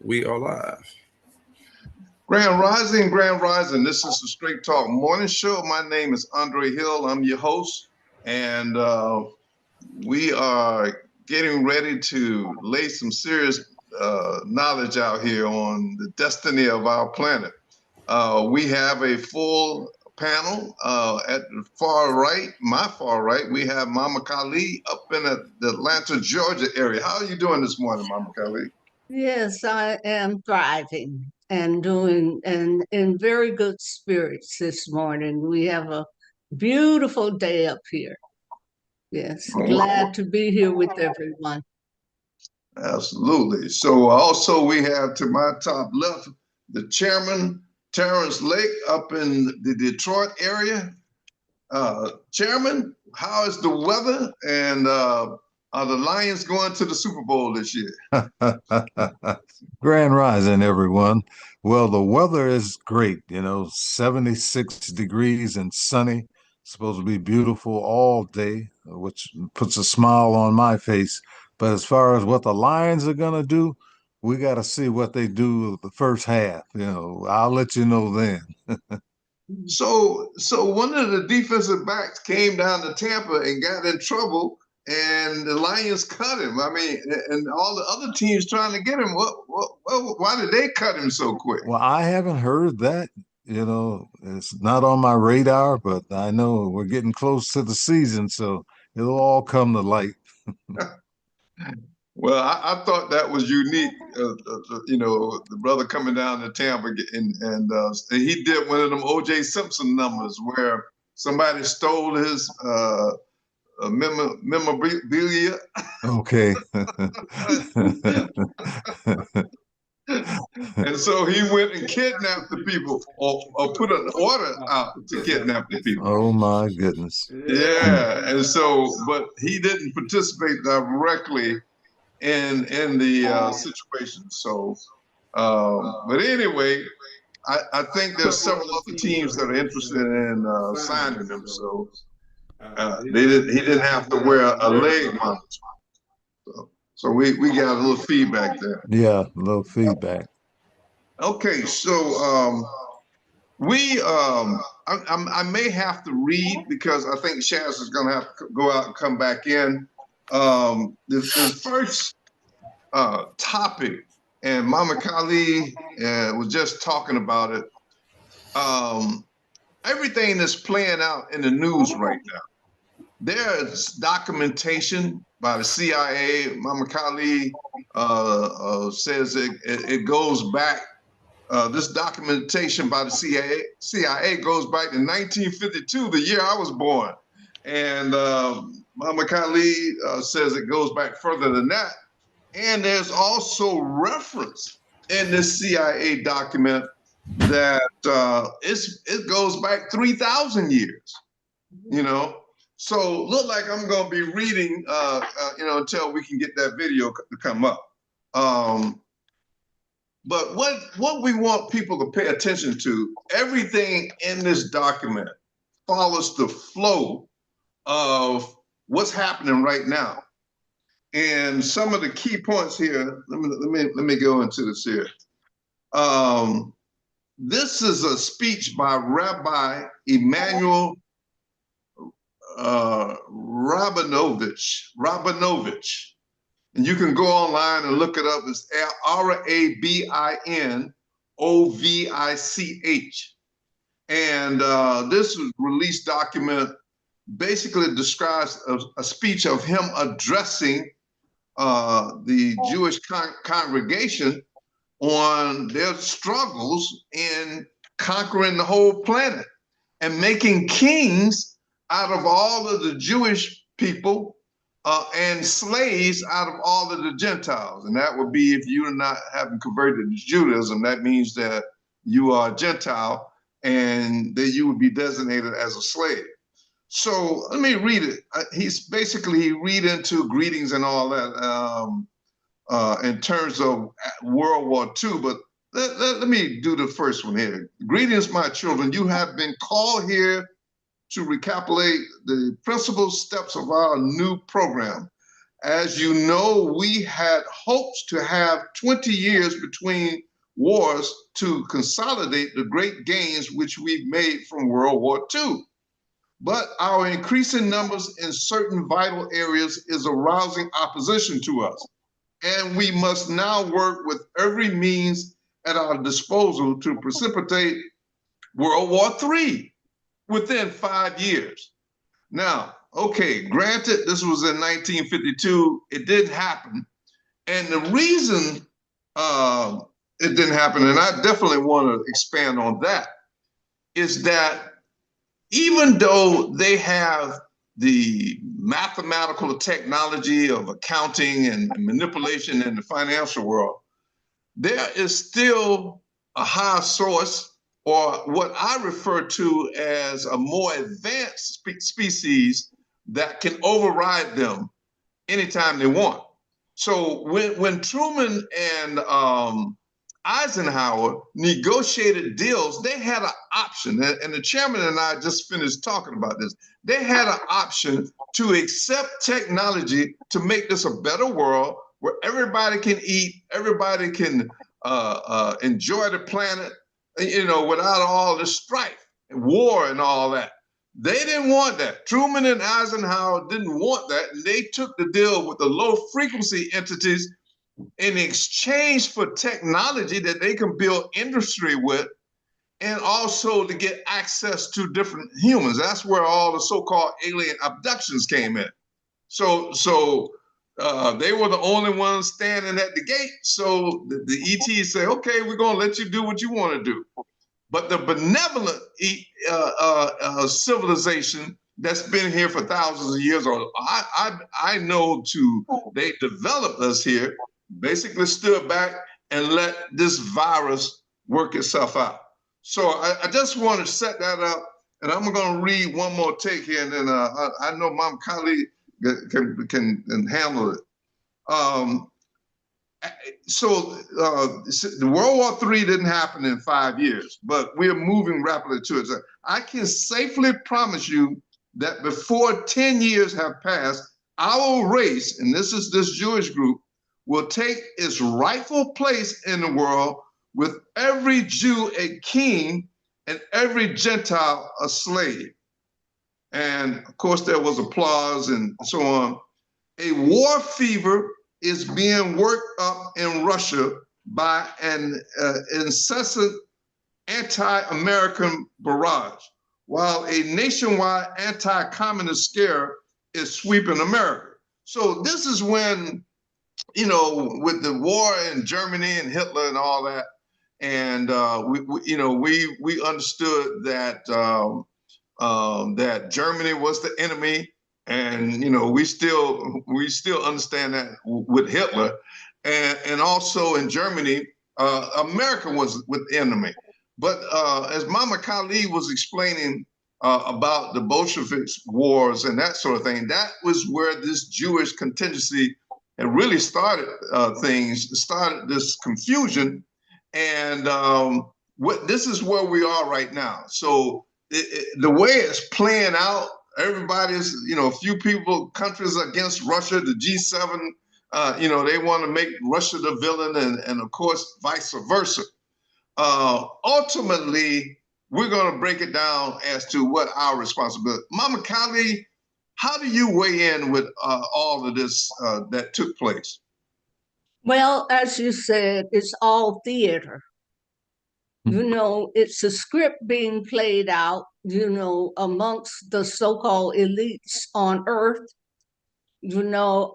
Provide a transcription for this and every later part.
We are live. Grand Rising. This is the Straight Talk Morning Show. My name is Andre Hill. I'm your host, and we are getting ready to lay some serious knowledge out here on the destiny of our planet. We have a full panel at the far right, my far right. We have Mama Kali up in the Atlanta, Georgia area. How are you doing this morning, Mama Kali? Yes, I am thriving and doing and in very good spirits this morning. We have a beautiful day up here. Yes, glad to be here with everyone. Absolutely. So also we have to my top left, the chairman, Terrence Lake up in the Detroit area. Chairman, how is the weather? And are the Lions going to the Super Bowl this year? Grand Rising, everyone. Well, the weather is great, 76 degrees and sunny. Supposed to be beautiful all day, which puts a smile on my face. But as far as what the Lions are going to do, we got to see what they do the first half. I'll let you know then. So one of the defensive backs came down to Tampa and got in trouble, and the Lions cut him. I mean, and all the other teams trying to get him. Why did they cut him so quick? Well, I haven't heard that. It's not on my radar, but I know we're getting close to the season, so it'll all come to light. Well, I thought that was unique. The brother coming down to Tampa, and he did one of them O.J. Simpson numbers where somebody stole his memorabilia. Okay. And so he went and kidnapped the people, or put an order out to kidnap the people. Oh my goodness. Yeah, and so, but he didn't participate directly in the situation. So, but anyway, I think there's several other teams that are interested in signing him. So he didn't have to wear a leg monitor. So we got a little feedback there. Yeah, a little feedback. Okay, so I may have to read because I think Shaz is going to have to go out and come back in. The first topic, and Mama Kali was just talking about it. Everything that's playing out in the news right now. There's documentation by the CIA. Mama Kali says it goes back. This documentation by the CIA goes back to 1952, the year I was born. And Mama Kali says it goes back further than that. And there's also reference in this CIA document that it goes back 3,000 years, So look like I'm going to be reading, until we can get that video to come up. But what we want people to pay attention to, everything in this document follows the flow of what's happening right now. And some of the key points here, let me go into this here. This is a speech by Rabbi Emanuel Rabinovich. And you can go online and look it up. It's Rabinnovich. And this release document basically describes a speech of him addressing the Jewish congregation on their struggles in conquering the whole planet and making kings out of all of the Jewish people and slaves out of all of the Gentiles. And that would be if you're not having converted to Judaism, that means that you are a Gentile and that you would be designated as a slave. So let me read it. He read into greetings and all that in terms of World War II, but let me do the first one here. Greetings, my children. You have been called here to recapitulate the principal steps of our new program. As you know, we had hopes to have 20 years between wars to consolidate the great gains which we've made from World War II. But our increasing numbers in certain vital areas is arousing opposition to us. And we must now work with every means at our disposal to precipitate World War III within 5 years. Now, okay, granted, this was in 1952, it didn't happen. And the reason it didn't happen, and I definitely want to expand on that, is that even though they have the mathematical technology of accounting and manipulation in the financial world, there is still a higher source, or what I refer to as a more advanced species that can override them anytime they want. So when Truman and Eisenhower negotiated deals, they had an option, and the chairman and I just finished talking about this. They had an option to accept technology to make this a better world where everybody can eat, everybody can enjoy the planet, you know, without all the strife and war and all that. They didn't want that. Truman and Eisenhower didn't want that. And they took the deal with the low frequency entities in exchange for technology that they can build industry with, and also to get access to different humans. That's where all the so-called alien abductions came in. So they were the only ones standing at the gate. So the ETs say, okay, we're going to let you do what you want to do. But the benevolent civilization that's been here for thousands of years, or I know they developed us here, basically stood back and let this virus work itself out. So I just want to set that up, and I'm going to read one more take here, and then I know my colleague can handle it. So the World War III didn't happen in 5 years, but we're moving rapidly to it. So I can safely promise you that before 10 years have passed, our race, and this is this Jewish group, will take its rightful place in the world, with every Jew a king and every Gentile a slave. And of course, there was applause and so on. A war fever is being worked up in Russia by an incessant anti-American barrage, while a nationwide anti-communist scare is sweeping America. So this is when, you know, with the war in Germany and Hitler and all that, and we understood that that Germany was the enemy. And you know, we still understand that with Hitler, and also in Germany, America was with the enemy. But as Mama Khalid was explaining about the Bolsheviks wars and that sort of thing, that was where this Jewish contingency had really started started this confusion, and this is where we are right now. So the way it's playing out, everybody's, you know, a few countries against Russia, the G7, they want to make Russia the villain, and of course, vice versa. Ultimately, we're going to break it down as to what our responsibility. Mama Kali, how do you weigh in with all of this that took place? Well, as you said, it's all theater. You know, it's a script being played out, you know, amongst the so-called elites on Earth. You know,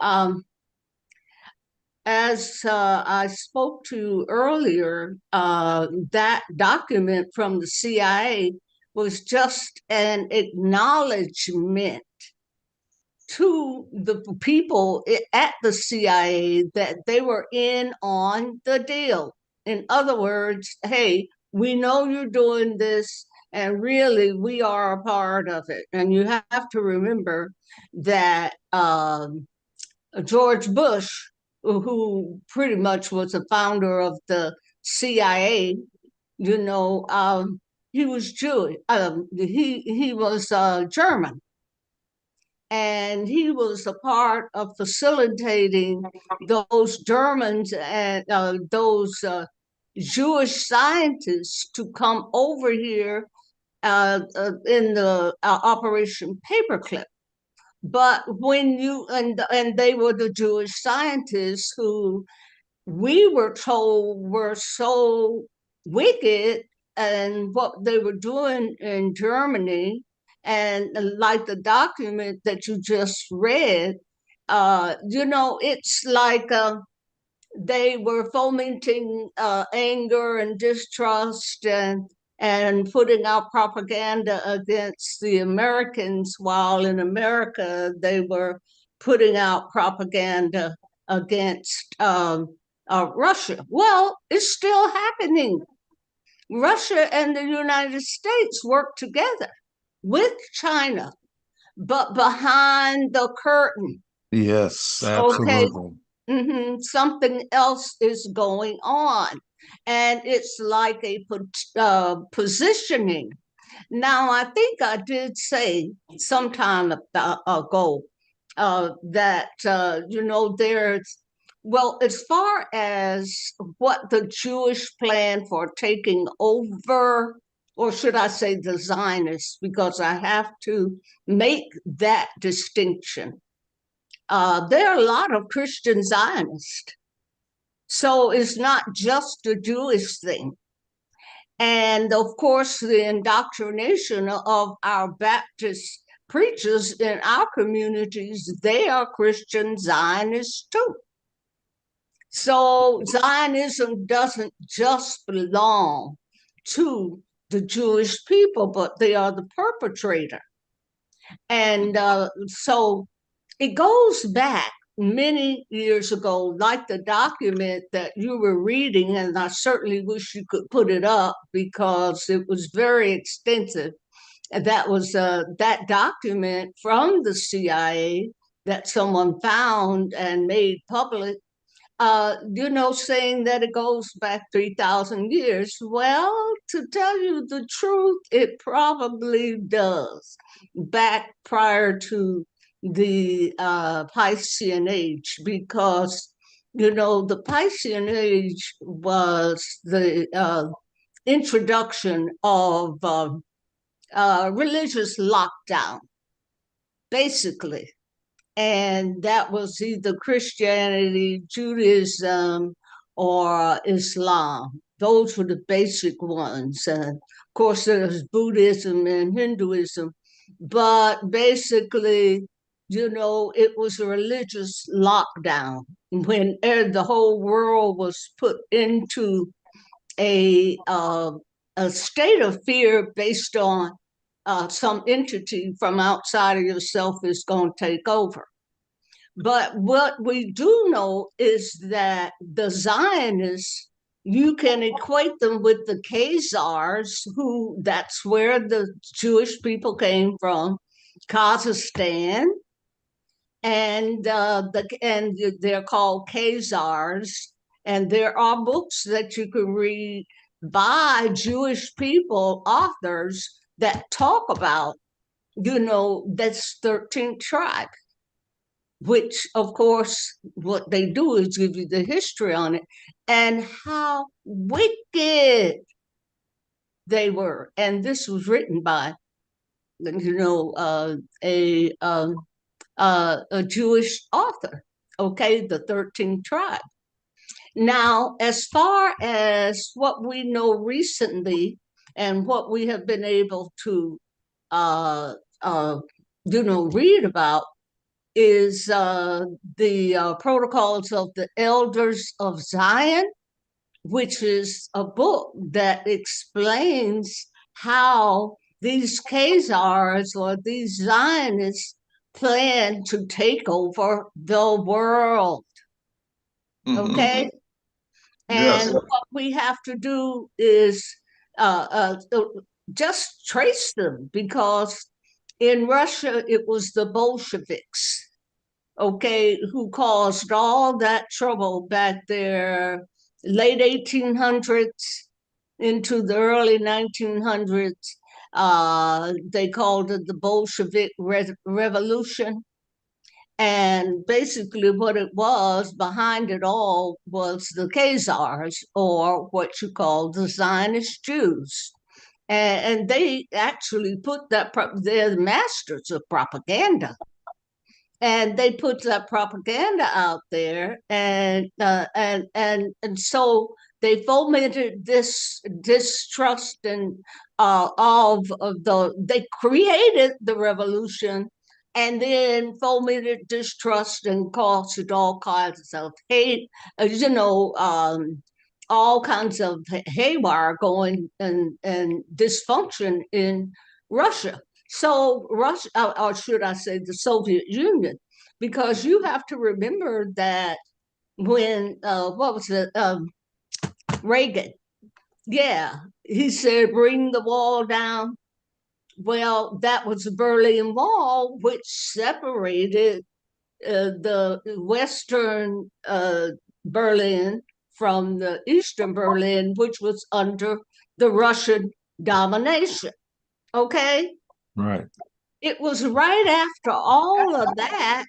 as I spoke to earlier, that document from the CIA was just an acknowledgement to the people at the CIA that they were in on the deal. In other words, hey, we know you're doing this, and really we are a part of it. And you have to remember that George Bush, who pretty much was the founder of the CIA, you know, he was Jewish. He was German. and he was a part of facilitating those Germans and those Jewish scientists to come over here in the Operation Paperclip. But when you and they were the Jewish scientists who we were told were so wicked and what they were doing in Germany, and like the document that you just read, it's like they were fomenting anger and distrust and putting out propaganda against the Americans, while in America they were putting out propaganda against Russia. Well, it's still happening. Russia and the United States work together with China, but behind the curtain. Yes, Okay, absolutely. something else is going on, and it's like a positioning. Now, I think I did say some time ago that there's, well, as far as what the Jewish plan for taking over, or should I say the Zionists, because I have to make that distinction. There are a lot of Christian Zionists. So it's not just a Jewish thing. And of course, the indoctrination of our Baptist preachers in our communities, they are Christian Zionists too. So Zionism doesn't just belong to the Jewish people, but they are the perpetrator. And so it goes back many years ago, like the document that you were reading, and I certainly wish you could put it up because it was very extensive. And that was that document from the CIA that someone found and made public, saying that it goes back 3,000 years. Well, to tell you the truth, it probably does, back prior to the Piscean Age, because the Piscean Age was the introduction of religious lockdown, basically. And that was either Christianity, Judaism, or Islam. Those were the basic ones. And of course, there's Buddhism and Hinduism. But basically, it was a religious lockdown when the whole world was put into a state of fear based on some entity from outside of yourself is going to take over. But what we do know is that the Zionists, you can equate them with the Khazars, who that's where the Jewish people came from, Kazakhstan, and they're called Khazars. And there are books that you can read by Jewish people, authors that talk about, this 13th tribe, which of course, what they do is give you the history on it and how wicked they were. And this was written by, a Jewish author, okay, the 13th tribe. Now, as far as what we know recently and what we have been able to, read about, is the Protocols of the Elders of Zion, which is a book that explains how these Khazars or these Zionists plan to take over the world. Okay? Yes. And what we have to do is just trace them, because in Russia, it was the Bolsheviks, okay, who caused all that trouble back there, late 1800s into the early 1900s. They called it the Bolshevik Revolution. And basically, what it was behind it all was the Khazars, or what you call the Zionist Jews. And they actually put that, they're the masters of propaganda. And they put that propaganda out there, and so they fomented this distrust and they created the revolution and then fomented distrust and caused all kinds of hate, all kinds of haywire going and dysfunction in Russia. So Russia, or should I say the Soviet Union, because you have to remember that when, what was it, Reagan, yeah, he said, bring the wall down. Well, that was the Berlin Wall, which separated the Western Berlin from the Eastern Berlin, which was under the Russian domination. Okay? Right. It was right after all of that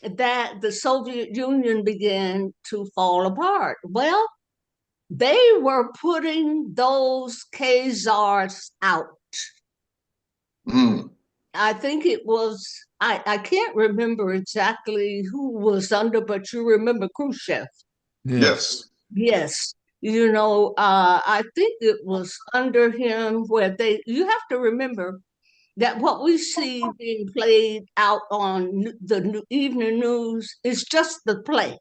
that the Soviet Union began to fall apart. Well, they were putting those Khazars out. Mm. I think it was, I can't remember exactly who was under, but you remember Khrushchev. Yes. Yes. I think it was under him where you have to remember that what we see being played out on the evening news is just the play.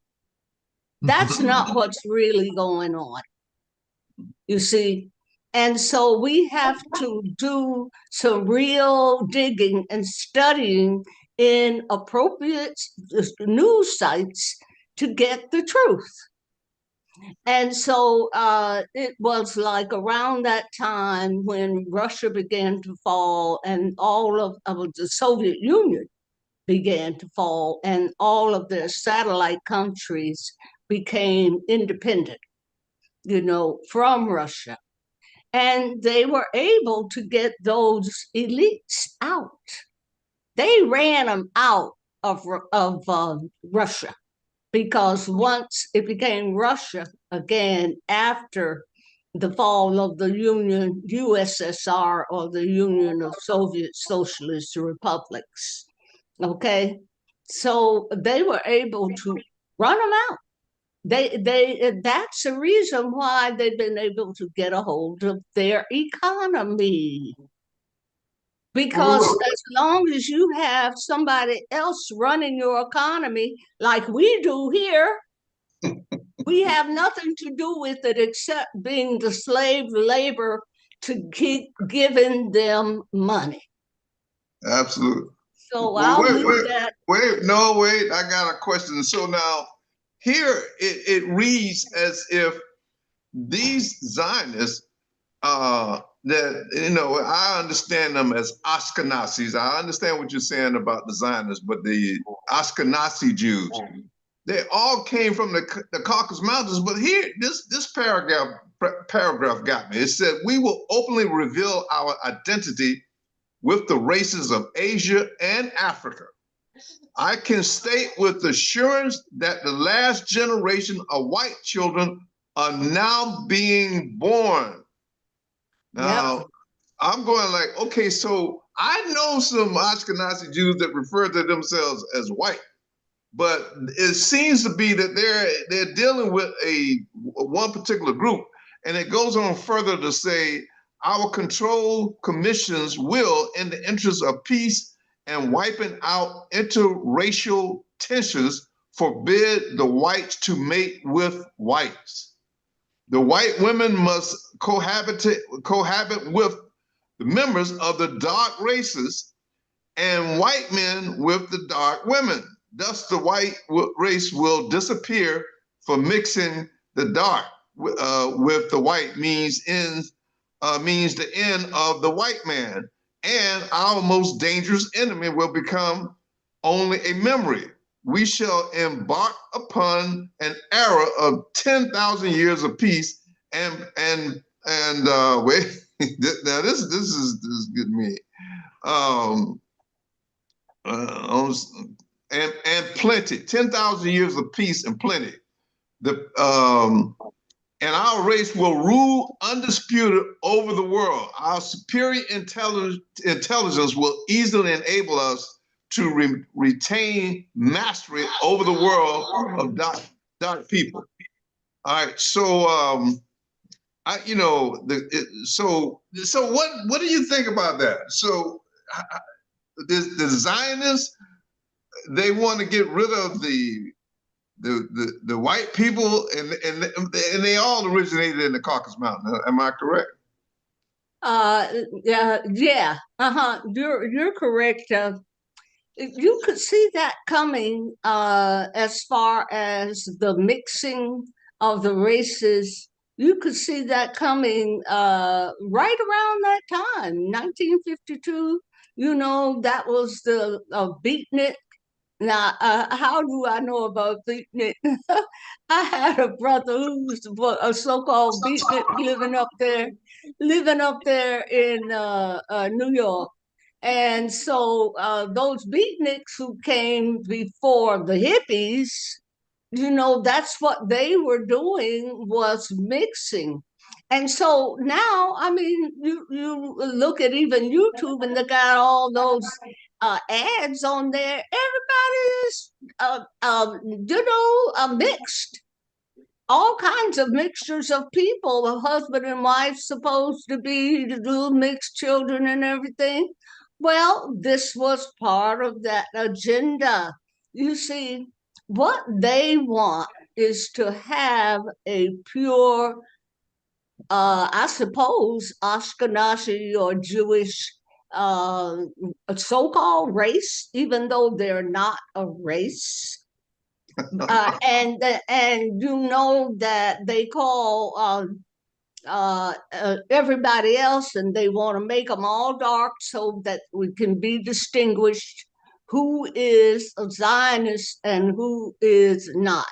That's not what's really going on, you see. And so we have to do some real digging and studying in appropriate news sites to get the truth. And so it was like around that time when Russia began to fall and all of the Soviet Union began to fall and all of their satellite countries became independent, from Russia. And they were able to get those elites out. They ran them out of Russia, because once it became Russia again after the fall of the USSR, or the Union of Soviet Socialist Republics. Okay, so they were able to run them out. That's the reason why they've been able to get a hold of their economy. Because as long as you have somebody else running your economy like we do here, we have nothing to do with it except being the slave labor to keep giving them money. Absolutely. So I'll leave that. Wait, I got a question. So now here it reads as if these Zionists, I understand them as Ashkenazis. I understand what you're saying about the Zionists, but the Ashkenazi Jews, they all came from the Caucasus Mountains. But here, this paragraph got me. It said, "We will openly reveal our identity with the races of Asia and Africa. I can state with assurance that the last generation of white children are now being born." Now, yep. I'm going like, okay, so I know some Ashkenazi Jews that refer to themselves as white, but it seems to be that they're dealing with one particular group, and it goes on further to say, "Our control commissions will, in the interest of peace and wiping out interracial tensions, forbid the whites to mate with whites. The white women must cohabit with the members of the dark races, and white men with the dark women. Thus, the white race will disappear, for mixing the dark with the white means the end of the white man, and our most dangerous enemy will become only a memory. We shall embark upon an era of 10,000 years of peace and wait, Now this is getting me. Um, uh, and plenty, 10,000 years of peace and plenty. And our race will rule undisputed over the world. Our superior intelligence will easily enable us to retain mastery over the world of dark people. All right, so so what do you think about that? So the Zionists, they want to get rid of the white people, and they all originated in the Caucasus Mountain. Am I correct? Yeah. You're correct. You could see that coming as far as the mixing of the races. You could see that coming right around that time, 1952. You know, that was the beatnik. Now, how do I know about beatnik? I had a brother who was a so-called beatnik living up there in New York. And so those beatniks who came before the hippies, you know, that's what they were doing, was mixing. And so now, I mean, you look at even YouTube, and they got all those ads on there. Everybody is, mixed. All kinds of mixtures of people, a husband and wife supposed to be, to do mixed children and everything. Well, this was part of that agenda. You see, what they want is to have a pure, I suppose, Ashkenazi or Jewish so-called race, even though they're not a race. And you know that they call everybody else, and they want to make them all dark so that we can be distinguished who is a Zionist and who is not.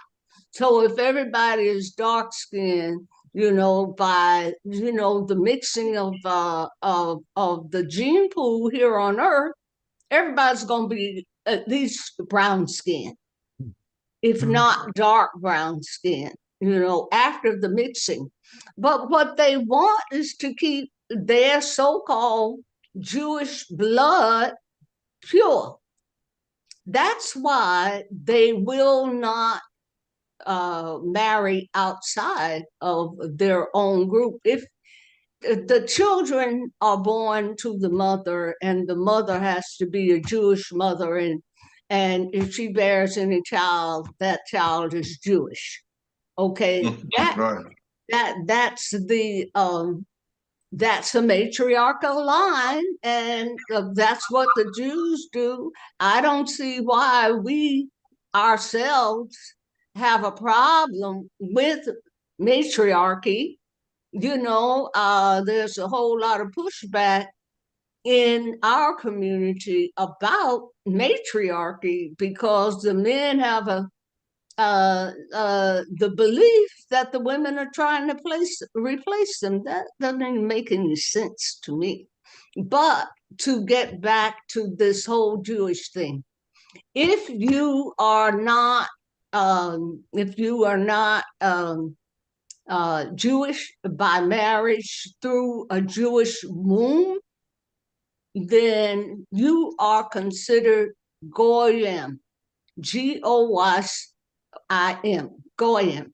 So if everybody is dark skinned, you know, by the mixing of the gene pool here on Earth, everybody's going to be at least brown skinned, if not dark brown skin, you know, after the mixing. But what they want is to keep their so-called Jewish blood pure. That's why they will not marry outside of their own group. If the children are born to the mother, and the mother has to be a Jewish mother, and if she bears any child, that child is Jewish. Okay, Right. that's a matriarchal line, and that's what the Jews do. I don't see why we ourselves have a problem with matriarchy. You know, there's a whole lot of pushback in our community about matriarchy because the men have the belief that the women are trying to replace them. That doesn't even make any sense to me. But to get back to this whole Jewish thing, if you are not Jewish by marriage through a Jewish womb, then you are considered goyim, Goyim, goyim,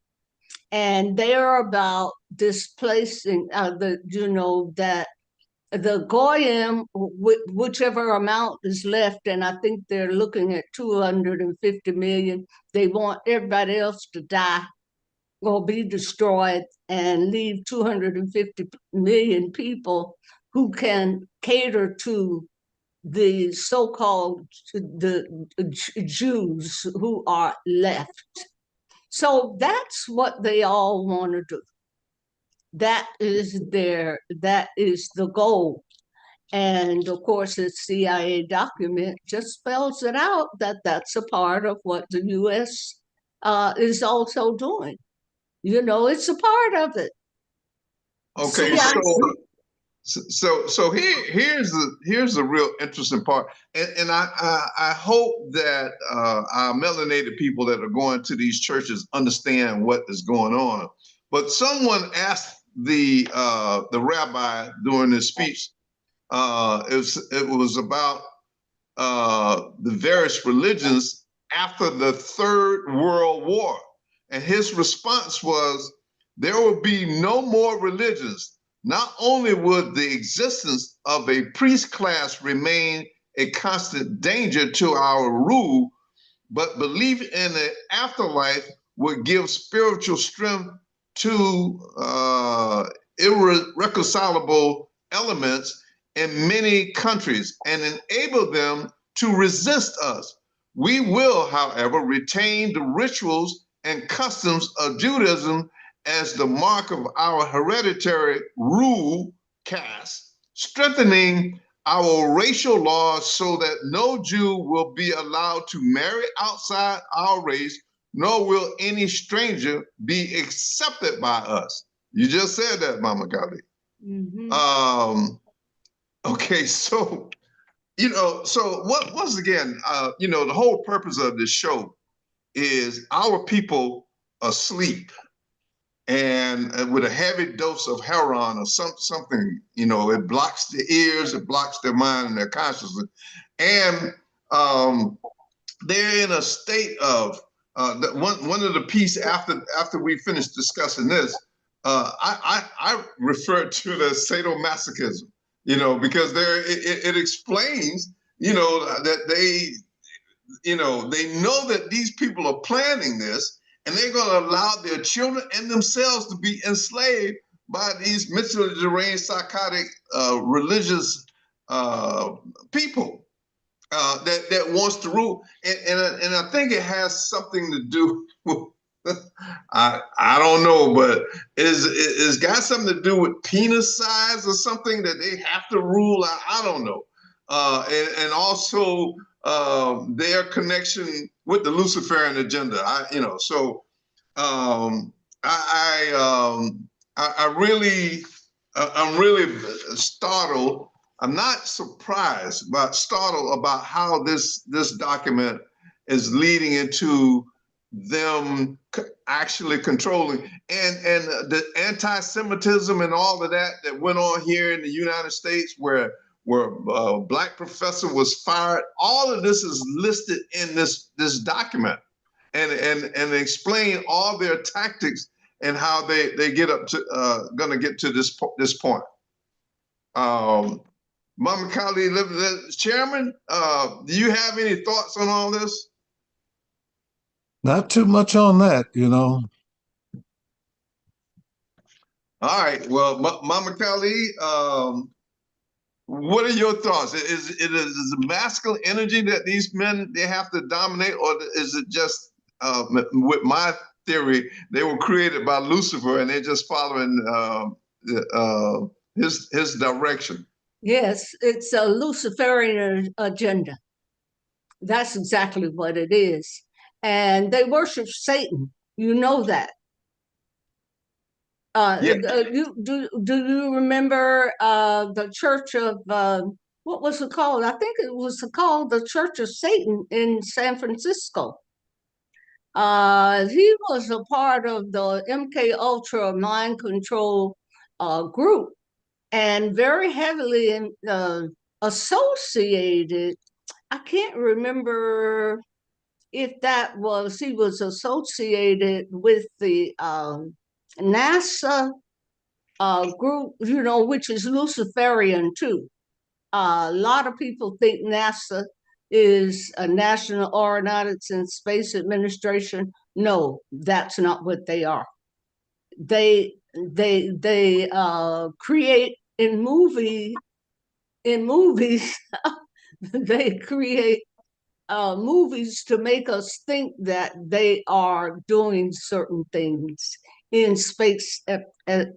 and they're about displacing that the goyim, whichever amount is left, and I think they're looking at 250 million. They want everybody else to die or be destroyed and leave 250 million people who can cater to the so-called Jews who are left. So that's what they all want to do. That is the goal. And of course, the CIA document just spells it out that that's a part of what the U.S. Is also doing. You know, it's a part of it. Okay, Here's the real interesting part, and I hope that our melanated people that are going to these churches understand what is going on. But someone asked the rabbi during his speech. It was about the various religions after the Third World War, and his response was, "There will be no more religions. Not only would the existence of a priest class remain a constant danger to our rule, but belief in the afterlife would give spiritual strength to irreconcilable elements in many countries and enable them to resist us. We will, however, retain the rituals and customs of Judaism as the mark of our hereditary rule caste, strengthening our racial laws so that no Jew will be allowed to marry outside our race, nor will any stranger be accepted by us." You just said that, Mama Kali. Okay, so once again, the whole purpose of this show is our people asleep and with a heavy dose of heroin or something, it blocks their ears, it blocks their mind and their consciousness. And they're in a state of, one of the piece after we finish discussing this, I refer to the sadomasochism, because it explains, that they know that these people are planning this, and they're going to allow their children and themselves to be enslaved by these mentally deranged, psychotic, religious people that wants to rule. And I think it has something to do with, I don't know, but it's got something to do with penis size or something that they have to rule. I don't know. And also their connection with the Luciferian agenda. I'm really startled. I'm not surprised, but startled about how this document is leading into them actually controlling and the anti-Semitism and all of that went on here in the United States, where a Black professor was fired. All of this is listed in this document, and explain all their tactics and how they get up to going to get to this point. Mama Kali, Chairman, do you have any thoughts on all this? Not too much on that, All right. Well, Mama Kali, what are your thoughts? Is it masculine energy that these men, they have to dominate, or is it just, with my theory, they were created by Lucifer and they're just following his direction? Yes, it's a Luciferian agenda. That's exactly what it is. And they worship Satan. You know that. Yeah. Do you remember the Church of, what was it called? I think it was called the Church of Satan in San Francisco. He was a part of the MK Ultra mind control group, and very heavily associated. I can't remember if he was associated with the NASA group, which is Luciferian too. A lot of people think NASA is a National Aeronautics and Space Administration. No, that's not what they are. They create in movies. They create movies to make us think that they are doing certain things in space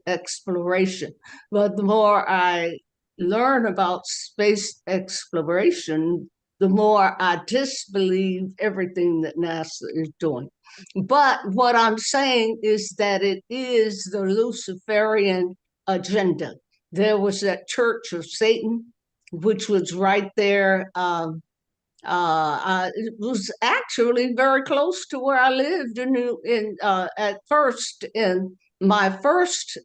exploration. But the more I learn about space exploration, the more I disbelieve everything that NASA is doing. But what I'm saying is that it is the Luciferian agenda. there was that Church of Satan, which was right there. It was actually very close to where I lived at first in my first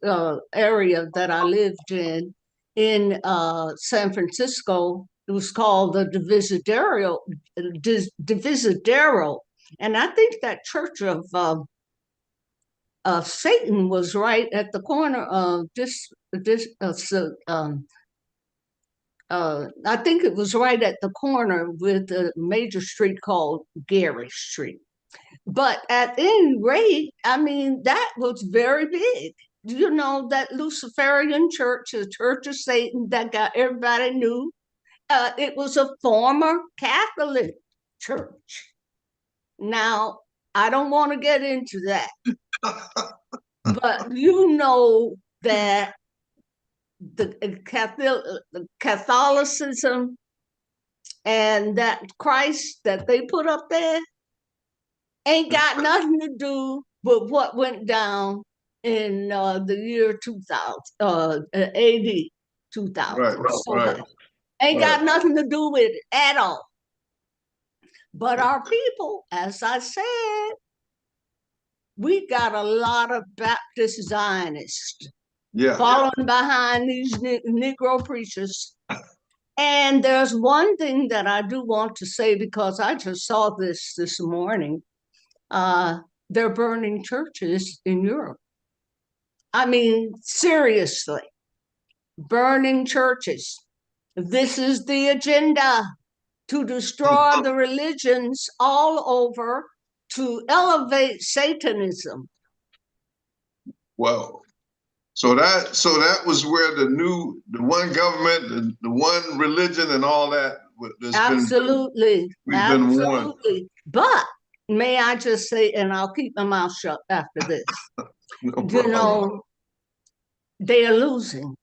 area that I lived in San Francisco. It was called the Divisadero, and I think that Church of Satan was right at the corner of I think it was right at the corner with a major street called Gary Street. But at any rate, I mean, that was very big. You know, that Luciferian church, the Church of Satan, that got everybody knew. It was a former Catholic church. Now, I don't want to get into that, but you know that the Catholicism and that Christ that they put up there ain't got nothing to do with what went down in the year 2000, AD 2000. Right. Ain't got nothing to do with it at all. But our people, as I said, we got a lot of Baptist Zionists following behind these Negro preachers. And there's one thing that I do want to say, because I just saw this morning. They're burning churches in Europe. I mean, seriously, burning churches. This is the agenda, to destroy the religions all over, to elevate Satanism. Wow. So that was where the one government, the one religion, and all that. Absolutely. We've been warned. But may I just say, and I'll keep my mouth shut after this. No you know, they are losing.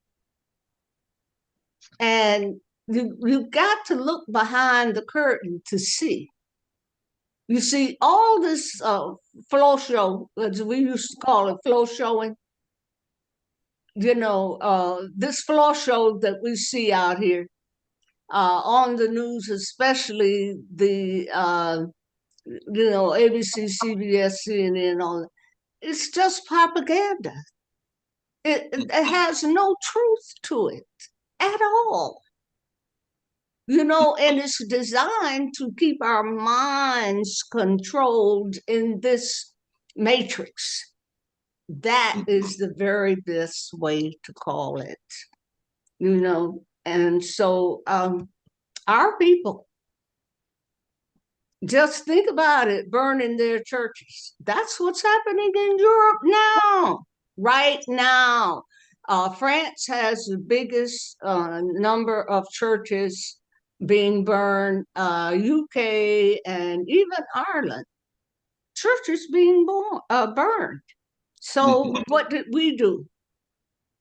And you got to look behind the curtain to see. You see, all this flow show, as we used to call it, flow showing, you know, this floor show that we see out here on the news, especially the, you know, ABC, CBS, CNN, all that, it's just propaganda. It has no truth to it at all. You know, and it's designed to keep our minds controlled in this matrix. That is the very best way to call it, you know. And so our people, just think about it, burning their churches. That's what's happening in Europe now, right now. France has the biggest number of churches being burned, UK and even Ireland, churches being burned. So what did we do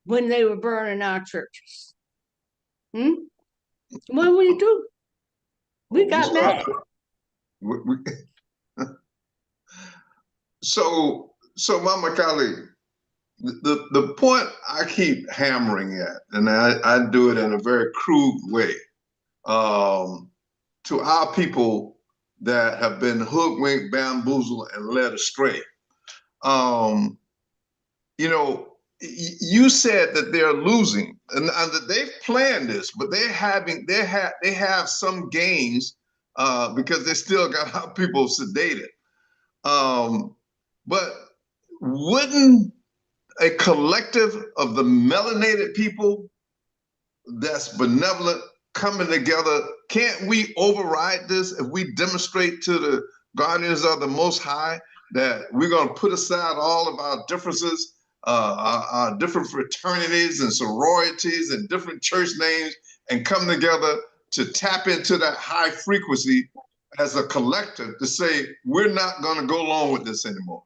when they were burning our churches? What did we do? We got mad. So Mama Kali, the point I keep hammering at, and I do it in a very crude way, to our people that have been hoodwinked, bamboozled, and led astray. You know, you said that they're losing, and that they've planned this, but they have some gains because they still got our people sedated. But wouldn't a collective of the melanated people that's benevolent coming together, can't we override this if we demonstrate to the guardians of the Most High that we're going to put aside all of our differences, our different fraternities and sororities and different church names, and come together to tap into that high frequency as a collective to say, we're not going to go along with this anymore?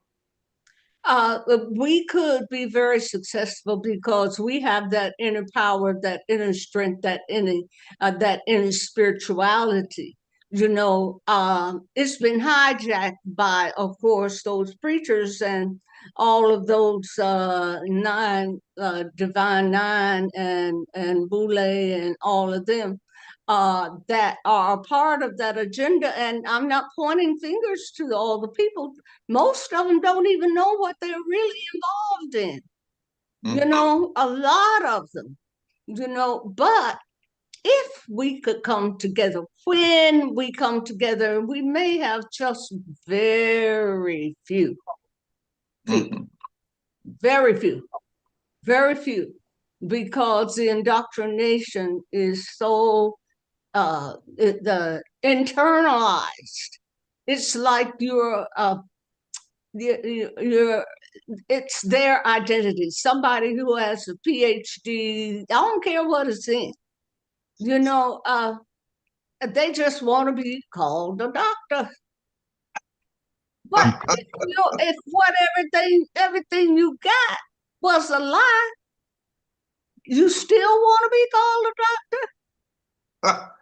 We could be very successful because we have that inner power, that inner strength, that inner spirituality. You know, it's been hijacked by, of course, those preachers and all of those nine, Divine Nine and Boule and all of them that are a part of that agenda. And I'm not pointing fingers to all the people. Most of them don't even know what they're really involved in. You know, a lot of them, you know, but if we could come together, when we come together, we may have just very few people, very few, because the indoctrination is so the internalized. It's like you're it's their identity. Somebody who has a PhD, I don't care what it's in, you know, they just want to be called a doctor. But you know, if everything you got was a lie, you still want to be called a doctor?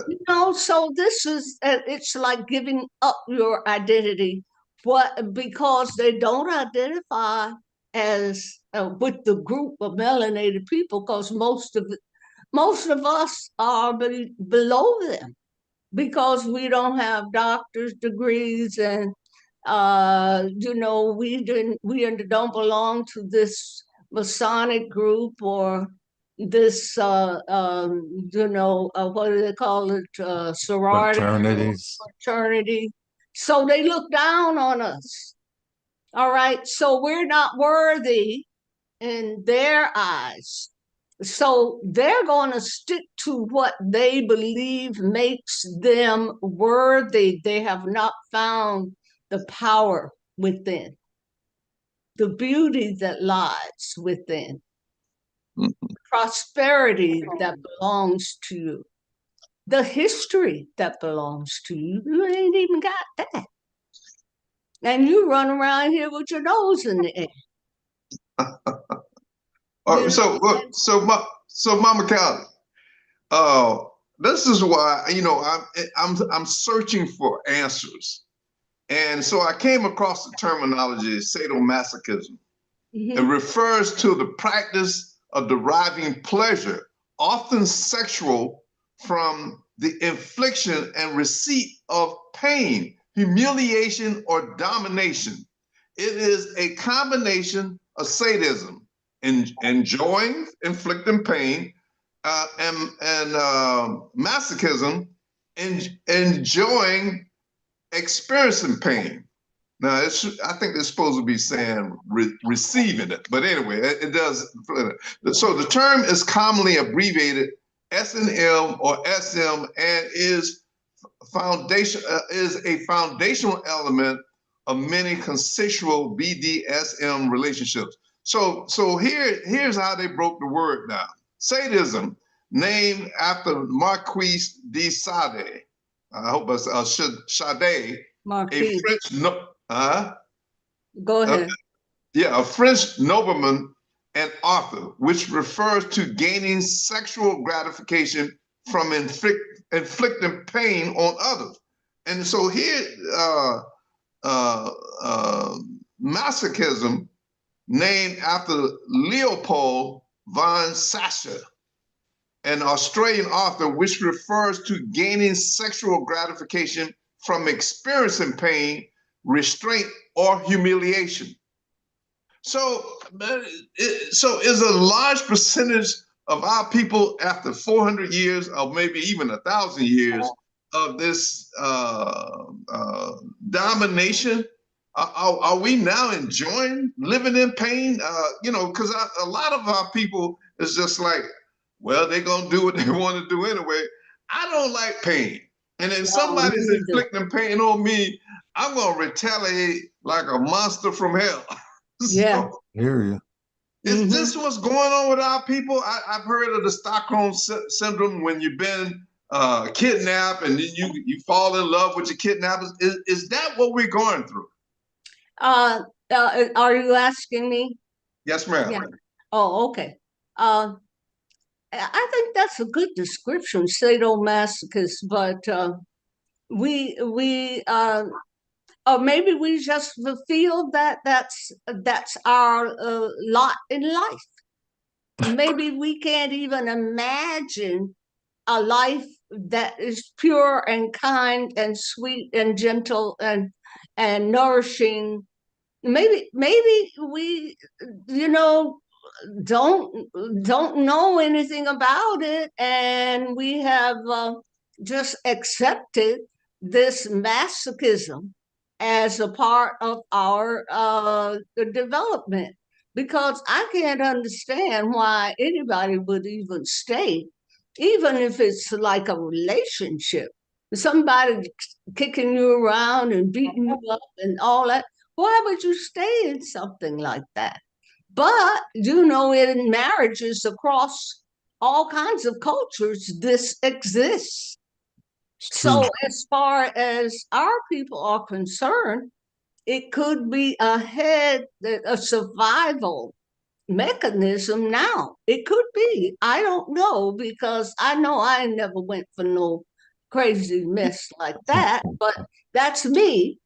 You know, so this is it's like giving up your identity, what, because they don't identify as with the group of melanated people, because most of us are below them, because we don't have doctor's degrees, and you know, we don't belong to this Masonic group or this you know, what do they call it, sorority, Fraternities. fraternity. So they look down on us. All right, so we're not worthy in their eyes. So they're going to stick to what they believe makes them worthy. They have not found the power within, the beauty that lies within, prosperity that belongs to you, the history that belongs to you. You ain't even got that. And you run around here with your nose in the air. All right, so Mama Callie, this is why, you know, I'm searching for answers, and so I came across the terminology sadomasochism. It refers to the practice of deriving pleasure, often sexual, from the infliction and receipt of pain, humiliation, or domination. It is a combination of sadism, enjoying, inflicting pain, and masochism, enjoying, experiencing pain. Now, I think they're supposed to be saying receiving it, but anyway, it does. So the term is commonly abbreviated S&M or SM, and is a foundational element of many consensual BDSM relationships. So here's how they broke the word down. Sadism, named after Marquis de Sade. I hope it's Sade, Marquis. a French Go ahead. a French nobleman and author, which refers to gaining sexual gratification from inflicting pain on others. And so here, masochism, named after Leopold von Sacher, an Australian author, which refers to gaining sexual gratification from experiencing pain, restraint, or humiliation. So is a large percentage of our people, after 400 years or maybe even 1,000 years of this domination, are we now enjoying living in pain? You know, because a lot of our people is just like, well, they're gonna do what they want to do anyway. I don't like pain. And if somebody's inflicting pain on me, I'm gonna retaliate like a monster from hell. Yeah. Hear you. Is this what's going on with our people? I've heard of the Stockholm syndrome, when you've been kidnapped and then you fall in love with your kidnappers. Is that what we're going through? Are you asking me? Yes, ma'am. Yeah. Oh, okay. I think that's a good description, sadomasochist, but we or maybe we just feel that that's our lot in life. Maybe we can't even imagine a life that is pure and kind and sweet and gentle and nourishing. Maybe we, you know, don't don't know anything about it, and we have just accepted this masochism as a part of our development, because I can't understand why anybody would even stay, even if it's like a relationship, somebody kicking you around and beating you up and all that. Why would you stay in something like that? But you know, in marriages across all kinds of cultures, this exists. It's true. So, as far as our people are concerned, it could be a survival mechanism now. It could be. I don't know, because I know I never went for no crazy mess like that, but that's me.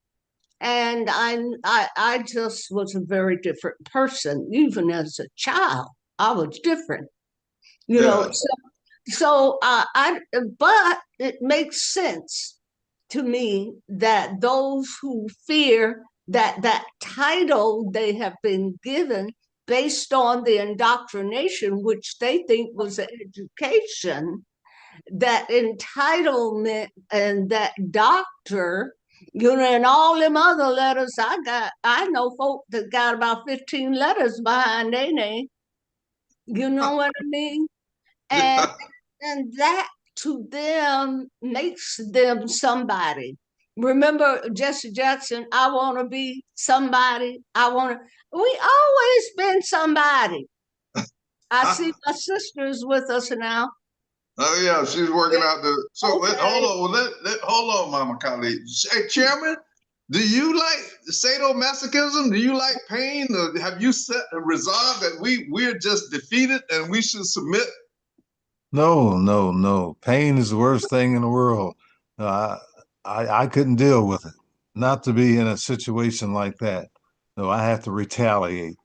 And I just was a very different person. Even as a child, I was different, you know. Yeah. But it makes sense to me that those who fear that title they have been given based on the indoctrination, which they think was education, that entitlement and that doctor, you know, and all them other letters I know folk that got about 15 letters behind their name. You know what I mean? And and that to them makes them somebody. Remember Jesse Jackson, I want to be somebody. We always been somebody. I see my sister's with us now. Oh yeah, she's working out the. So Okay. hold on, Mama Kali. Hey, Chairman, do you like sadomasochism? Do you like pain? Or have you resolved that we're just defeated and we should submit? No, no, no. Pain is the worst thing in the world. Uh, I couldn't deal with it. Not to be in a situation like that. No, I have to retaliate,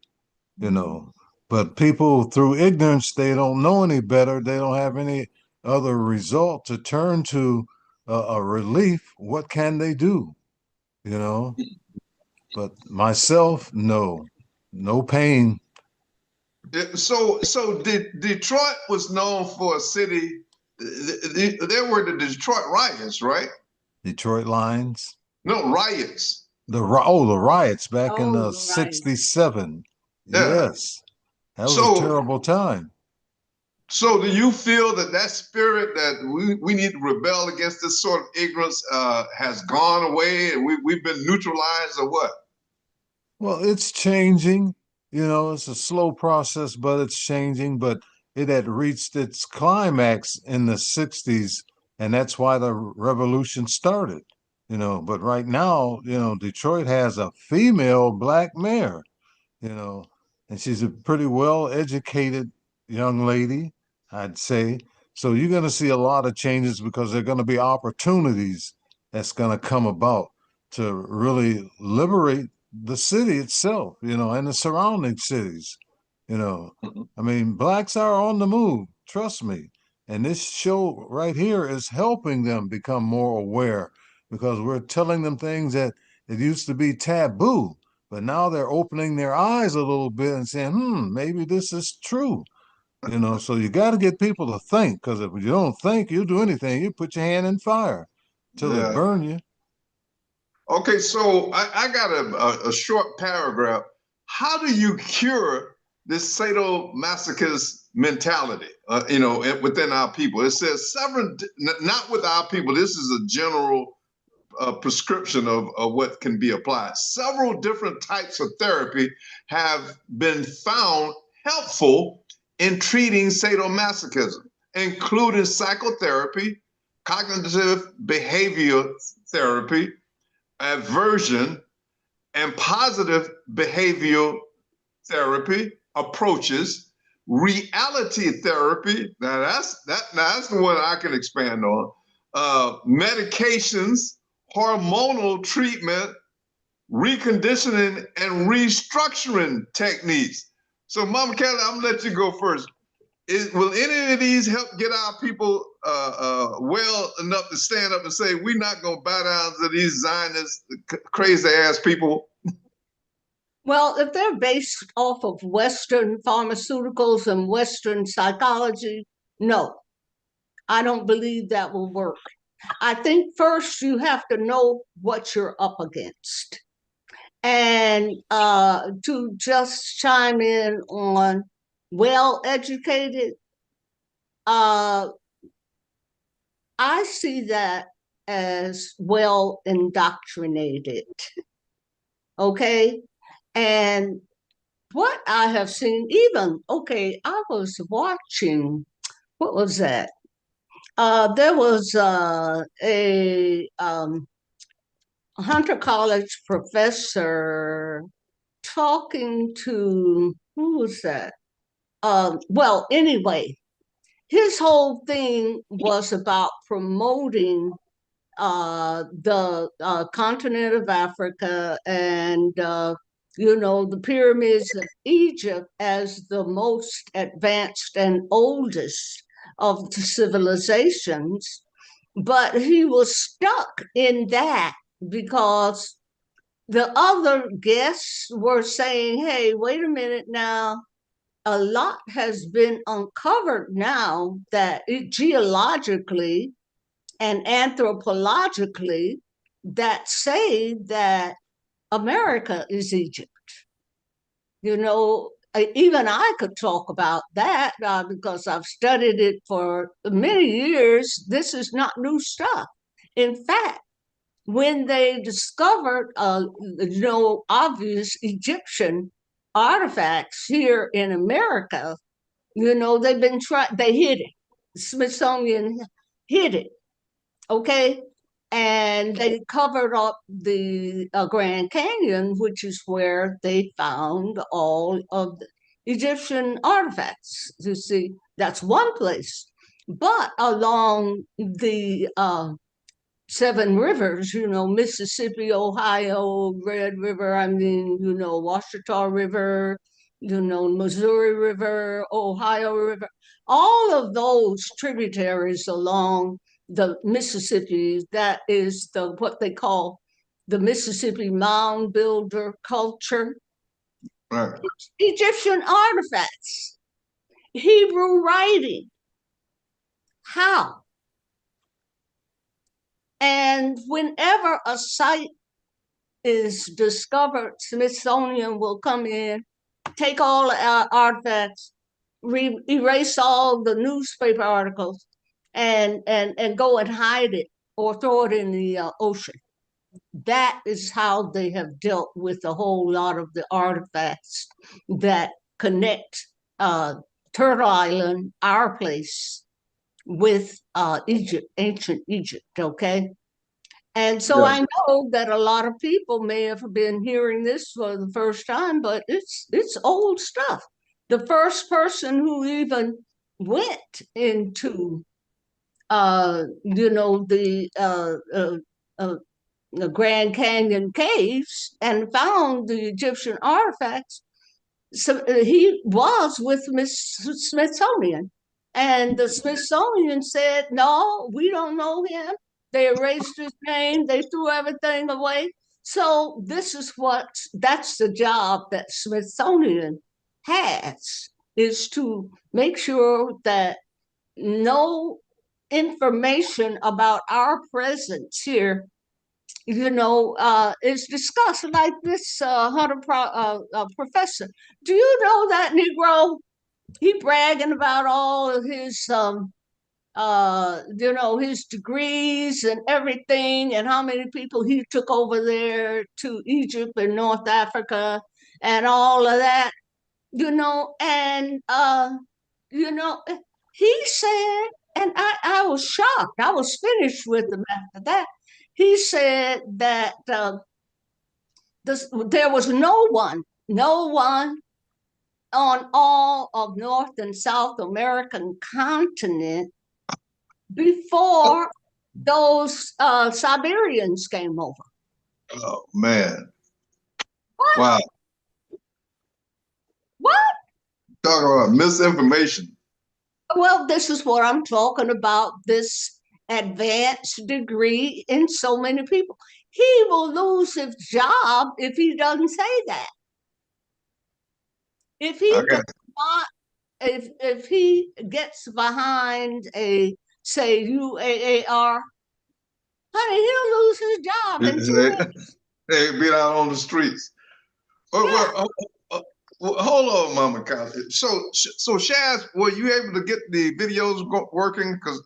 you know. But people, through ignorance, they don't know any better. They don't have any other result to turn to a relief. What can they do, you know? But myself, no, no pain. So Detroit was known for a city. There were the Detroit riots, right? Detroit Lions. No, riots. The riots back in Oh, right. '67. Yeah. Yes, that was a So terrible time. So do you feel that spirit that we need to rebel against this sort of ignorance has gone away and we've been neutralized, or what? Well, it's changing. You know, it's a slow process, but it's changing. But it had reached its climax in the '60s, and that's why the revolution started. You know, but right now, you know, Detroit has a female black mayor, you know, and she's a pretty well educated young lady, I'd say. So you're going to see a lot of changes because there are going to be opportunities that's going to come about to really liberate the city itself, you know, and the surrounding cities, you know. I mean, blacks are on the move, trust me. And this show right here is helping them become more aware because we're telling them things that it used to be taboo, but now they're opening their eyes a little bit and saying, maybe this is true. You know, so you got to get people to think, because if you don't think, you'll do anything. You put your hand in fire till it Yeah. burn you. Okay, so I got a short paragraph. How do you cure this sadomasochist mentality, you know, within our people? It says several, not with our people, this is a general prescription of what can be applied. Several different types of therapy have been found helpful in treating sadomasochism, including psychotherapy, cognitive behavior therapy, aversion, and positive behavioral therapy approaches, reality therapy. Now that's the one I can expand on. Medications, hormonal treatment, reconditioning and restructuring techniques. So, Mama Kelly, I'm gonna let you go first. Will any of these help get our people well enough to stand up and say, we're not gonna bow down to these Zionist, crazy ass people? Well, if they're based off of Western pharmaceuticals and Western psychology, no, I don't believe that will work. I think first you have to know what you're up against. And to just chime in on well-educated, I see that as well indoctrinated. Okay. And what I have seen, even, okay, I was watching, what was that? There was a Hunter College professor talking to, who was that? Well, anyway, his whole thing was about promoting the continent of Africa and the pyramids of Egypt as the most advanced and oldest of the civilizations. But he was stuck in that because the other guests were saying, hey, wait a minute now. A lot has been uncovered now that geologically and anthropologically that say that America is Egypt. Even I could talk about that because I've studied it for many years. This is not new stuff. In fact, when they discovered, obvious Egyptian artifacts here in America, they've been they hid it. The Smithsonian hid it. Okay. And they covered up the Grand Canyon, which is where they found all of the Egyptian artifacts. You see, that's one place. But along the seven rivers, Mississippi, Ohio, Red River, Washita River, Missouri River, Ohio River, all of those tributaries along the Mississippi, that is what they call the Mississippi mound builder culture. Right. Egyptian artifacts, Hebrew writing. How? And whenever a site is discovered, Smithsonian will come in, take all our artifacts, erase all the newspaper articles, and go and hide it or throw it in the ocean. That is how they have dealt with a whole lot of the artifacts that connect Turtle Island, our place, with Egypt, ancient Egypt, okay? And so Yeah. I know that a lot of people may have been hearing this for the first time, but it's old stuff. The first person who even went into the Grand Canyon caves and found the Egyptian artifacts, so he was with Smithsonian. And the Smithsonian said, no, we don't know him. They erased his name. They threw everything away. So that's the job that Smithsonian has, is to make sure that no information about our presence here is discussed, like this Hunter professor. Do you know that Negro? He bragging about all of his his degrees and everything, and how many people he took over there to Egypt and North Africa and all of that, and he said, and I was shocked. I was finished with him after that. He said that there was no one on all of North and South American continent before those Siberians came over. Oh man. Wow. What? Talk about misinformation. Well, this is what I'm talking about, this advanced degree in so many people. He will lose his job if he doesn't say that. If he Okay. does not, if he gets behind a, say, UAAR, honey, he'll lose his job in 2 weeks. They be out on the streets. Oh, Yeah. well, hold on, Mama Kyle. So Shaz, were you able to get the videos working? Because,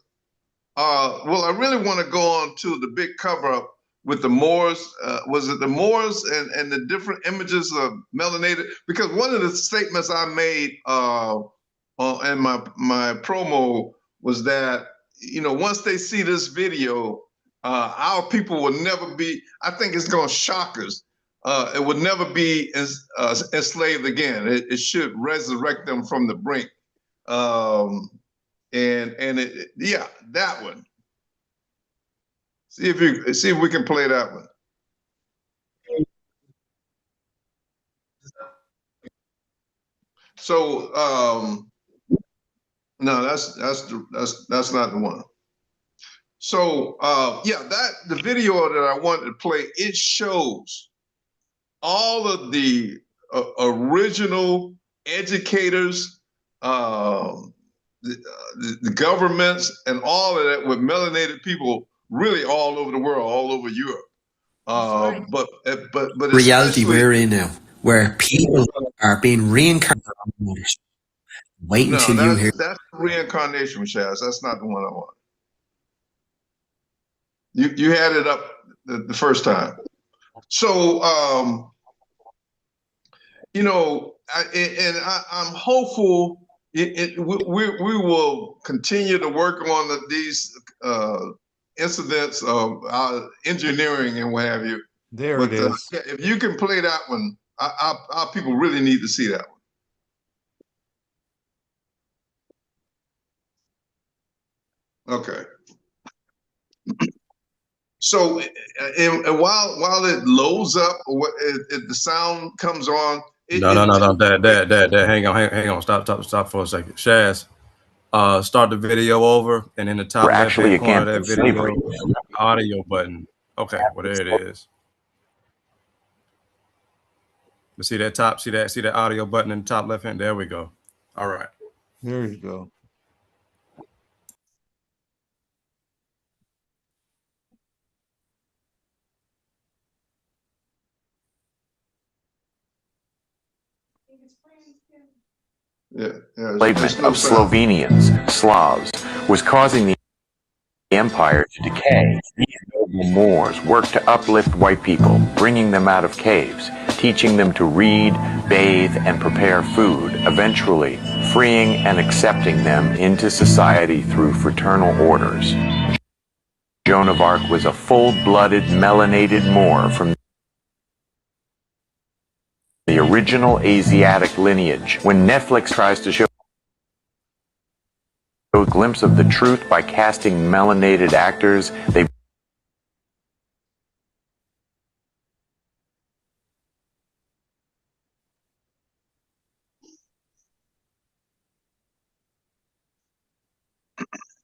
well, I really want to go on to the big cover up with the Moors. Was it the Moors and the different images of melanated? Because one of the statements I made in my promo was that, you know, once they see this video, our people will never be. I think it's going to shock us. It would never be enslaved again. It should resurrect them from the brink. Yeah, that one. See if we can play that one. So no, that's not the one. So yeah, the video that I wanted to play, it shows all of the original educators, the governments, and all of that with melanated people, really all over the world, all over Europe. Right. But reality especially, we're in now, where people are being reincarnated. Wait no, until you hear. that's reincarnation, Shaz. That's not the one I want. You had it up the first time. So you know, I'm hopeful. We will continue to work on these incidents of engineering and what have you. There But it is. yeah, if you can play that one, our people really need to see that one. Okay. So, and while it loads up, or the sound comes on. No. Dad. Hang on. Stop for a second. Shaz, start the video over, and in the top left-hand corner of that video, audio button. Okay, well there it is. But see that audio button in the top left hand? There we go. All right. There you go. Enslavement of Slovenians, Slavs, was causing the empire to decay. These noble Moors worked to uplift white people, bringing them out of caves, teaching them to read, bathe, and prepare food, eventually freeing and accepting them into society through fraternal orders. Joan of Arc was a full-blooded, melanated Moor from the original Asiatic lineage. When Netflix tries to show a glimpse of the truth by casting melanated actors, they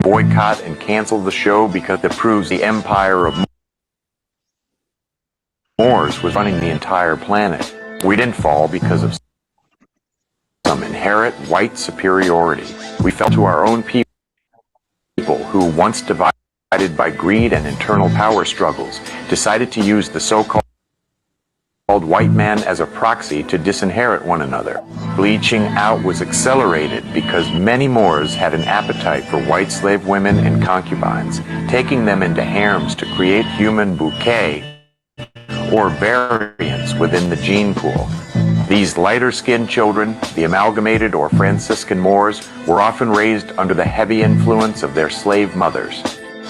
boycott and cancel the show because it proves the empire of Moors was running the entire planet. We didn't fall because of some inherent white superiority. We fell to our own people who, once divided by greed and internal power struggles, decided to use the so-called white man as a proxy to disinherit one another. Bleaching out was accelerated because many Moors had an appetite for white slave women and concubines, taking them into harems to create human bouquet or variants within the gene pool. These lighter-skinned children, the amalgamated or Franciscan Moors, were often raised under the heavy influence of their slave mothers.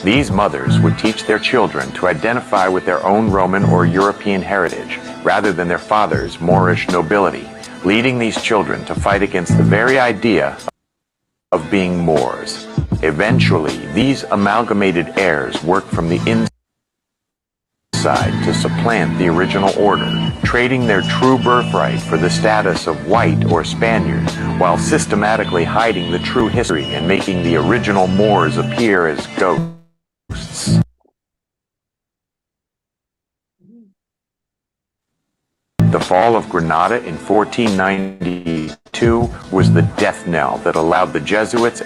These mothers would teach their children to identify with their own Roman or European heritage, rather than their father's Moorish nobility, leading these children to fight against the very idea of being Moors. Eventually, these amalgamated heirs worked from the inside genocide to supplant the original order, trading their true birthright for the status of white or Spaniard, while systematically hiding the true history and making the original Moors appear as ghosts. The fall of Granada in 1492 was the death knell that allowed the Jesuits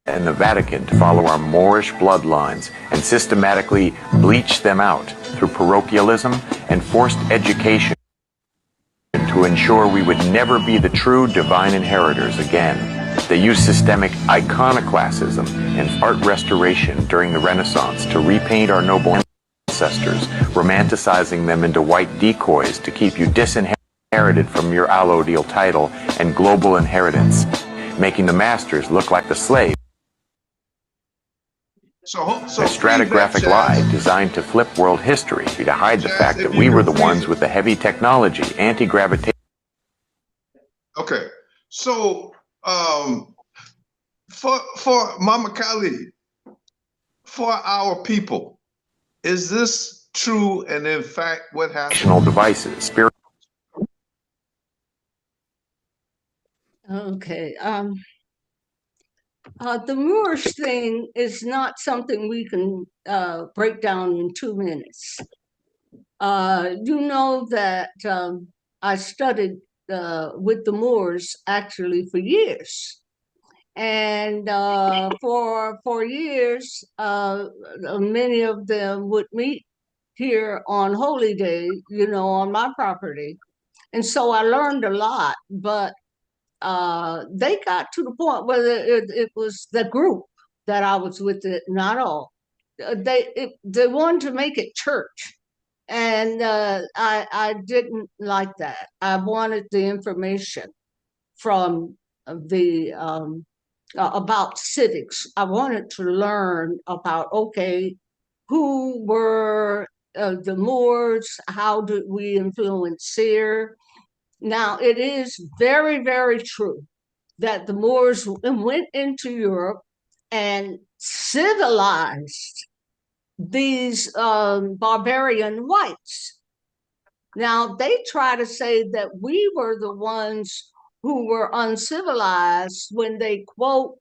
and the Vatican to follow our Moorish bloodlines and systematically bleach them out through parochialism and forced education to ensure we would never be the true divine inheritors again. They used systemic iconoclasm and art restoration during the Renaissance to repaint our noble ancestors, romanticizing them into white decoys to keep you disinherited from your allodial title and global inheritance, making the masters look like the slaves. So A stratigraphic lie designed to flip world history to hide the fact that we were the ones with the heavy technology, anti-gravitation. Okay, so for Mama Kali, for our people, is this true and in fact what happened? Devices, spirit. Okay. The Moorish thing is not something we can break down in 2 minutes. You know that I studied with the Moors actually for years. And for years, many of them would meet here on Holy Day, you know, on my property. And so I learned a lot, but they got to the point where it was the group that I was with, it, not all. They wanted to make it church. And I didn't like that. I wanted the information from the about civics. I wanted to learn about, okay, who were the Moors? How did we influence here? Now, it is very, very true that the Moors went into Europe and civilized these barbarian whites. Now, they try to say that we were the ones who were uncivilized when they, quote,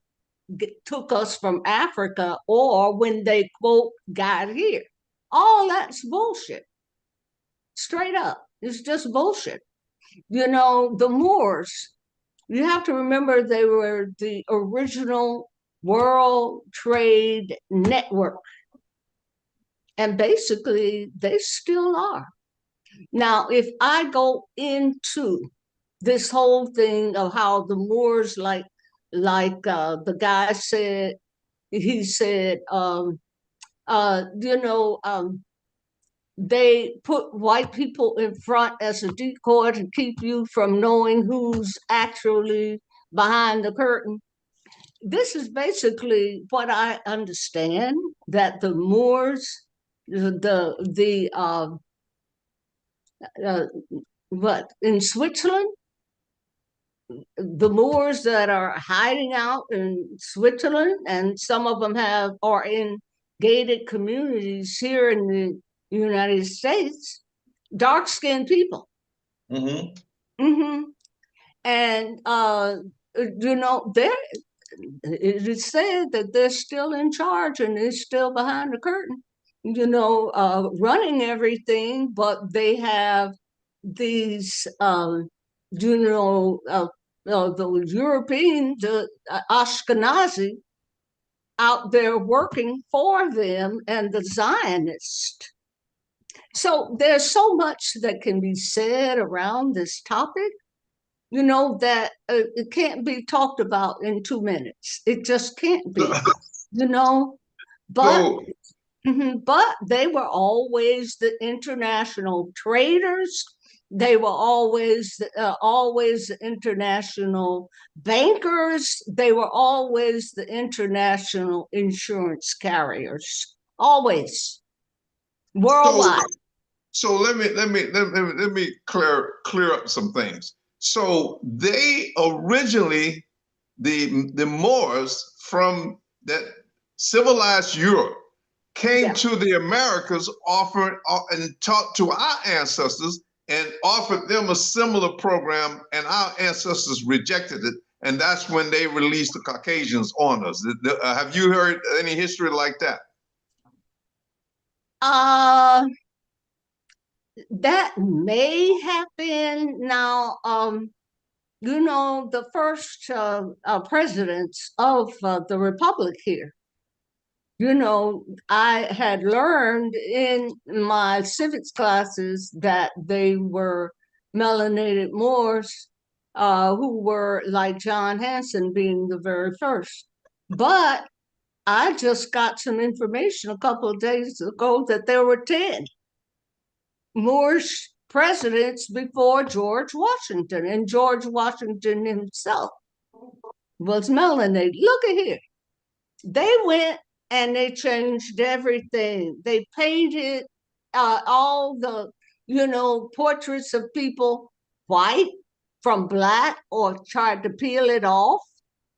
took us from Africa, or when they, quote, got here. All that's bullshit. Straight up. It's just bullshit. You know, the Moors, you have to remember they were the original World Trade Network. And basically, they still are. Now, if I go into this whole thing of how the Moors, like the guy said, he said, they put white people in front as a decoy to keep you from knowing who's actually behind the curtain. This is basically what I understand, that the Moors, what in Switzerland, the Moors that are hiding out in Switzerland, and some of them are in gated communities here in the United States, dark-skinned people. Mm-hmm. Mm-hmm. And it is said that they're still in charge and they're still behind the curtain, running everything, but they have these, the European, the Ashkenazi out there working for them, and the Zionists. So there's so much that can be said around this topic, that it can't be talked about in 2 minutes. It just can't be, but but they were always the international traders. They were always the international bankers. They were always the international insurance carriers, always worldwide. So let me clear up some things. So they originally, the Moors from that civilized Europe, came Yeah. to the Americas, offered and talked to our ancestors and offered them a similar program, and our ancestors rejected it. And that's when they released the Caucasians on us. Have you heard any history like that? That may have been. Now, you know, the first presidents of the Republic here, you know, I had learned in my civics classes that they were melanated Moors who were like John Hanson being the very first. But I just got some information a couple of days ago that there were 10 Moorish presidents before George Washington, and George Washington himself was melanated. Look at here. They went and they changed everything. They painted all the, you know, portraits of people white from black, or tried to peel it off,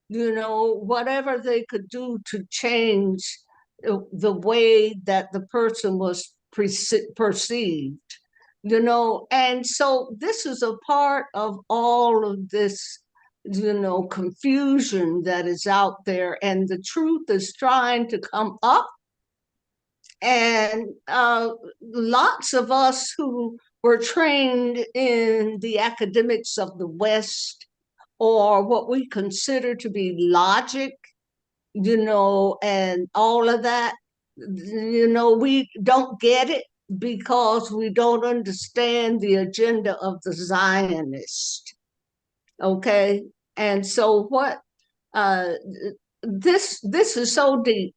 you know, whatever they could do to change the way that the person was perceived, you know. And so this is a part of all of this, you know, confusion that is out there, and the truth is trying to come up. And lots of us who were trained in the academics of the West, or what we consider to be logic, you know, and all of that, you know, we don't get it because we don't understand the agenda of the Zionist. Okay. And so what this is so deep.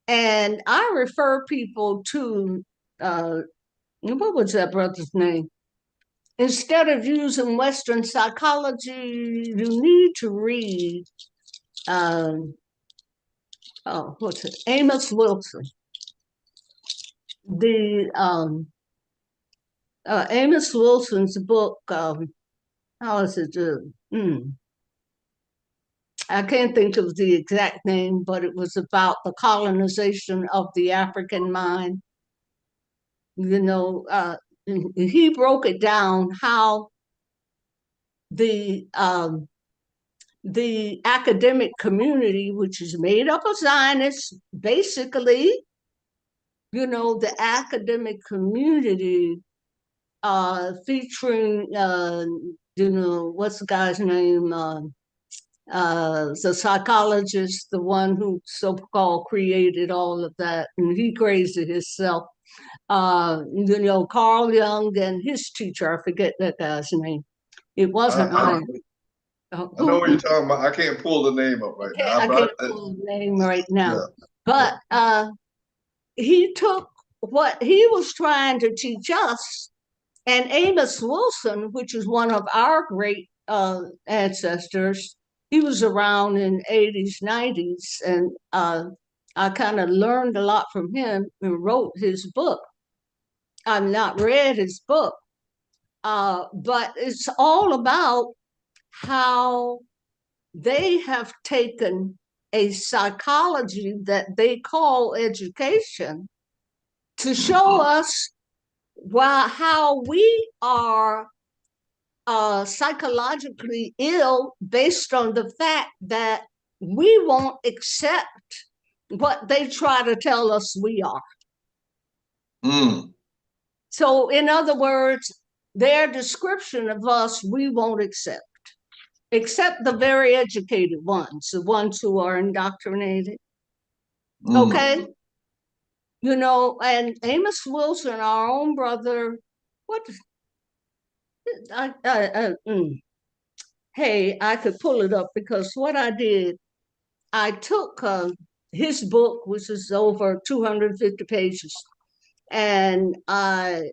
And I refer people to what was that brother's name? Instead of using Western psychology, you need to read what's it? Amos Wilson. The Amos Wilson's book, how is it? I can't think of the exact name, but it was about the colonization of the African mind. You know, he broke it down how the academic community, which is made up of Zionists, basically, you know, the academic community featuring, you know, what's the guy's name? The psychologist, the one who so-called created all of that, and he crazy himself. You know, Carl Jung and his teacher, I forget that guy's name. It wasn't I know what you're talking about. I can't pull the name up right now. I can't pull the name right now. Yeah. But he took what he was trying to teach us, and Amos Wilson, which is one of our great ancestors, he was around in 80s, 90s, and I kind of learned a lot from him and wrote his book. I've not read his book, but it's all about how they have taken a psychology that they call education to show us how we are psychologically ill based on the fact that we won't accept what they try to tell us we are. So in other words, their description of us, we won't accept, except the very educated ones, the ones who are indoctrinated. Okay. You know, and Amos Wilson, our own brother, hey, I could pull it up, because what I did, I took his book, which is over 250 pages, and I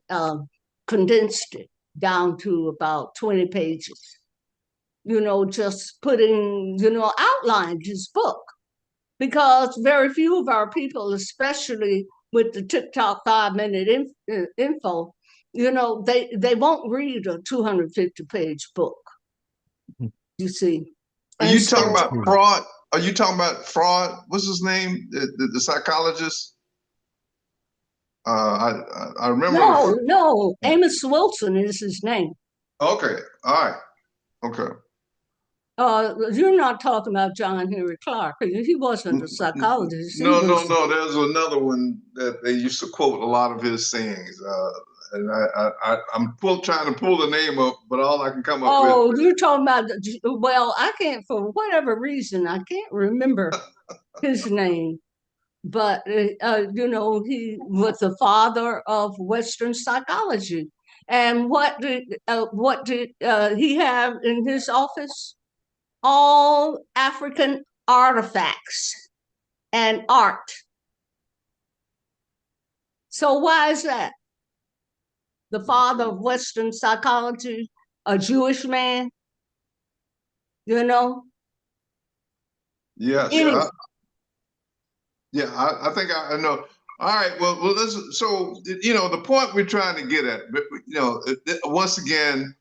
condensed it down to about 20 pages, you know, just putting, you know, outlined his book, because very few of our people, especially with the TikTok 5-minute info, you know, they won't read a 250-page book. You see. Are you talking about Fraud? Are you talking about Fraud? What's his name? The psychologist? I remember. No, Amos Wilson is his name. Okay, all right, okay. You're not talking about John Henry Clark. He wasn't a psychologist. He No, was, no. There's another one that they used to quote a lot of his sayings, and I'm trying to pull the name up, but all I can come up with. Oh, you're talking about, well, I can't, for whatever reason, I can't remember his name. But, you know, he was the father of Western psychology. And what did he have in his office? All African artifacts and art. So why is that? The father of Western psychology, a Jewish man, you know? Yes, Anyway. I think I know. All right, well, so, you know, the point we're trying to get at, you know, once again,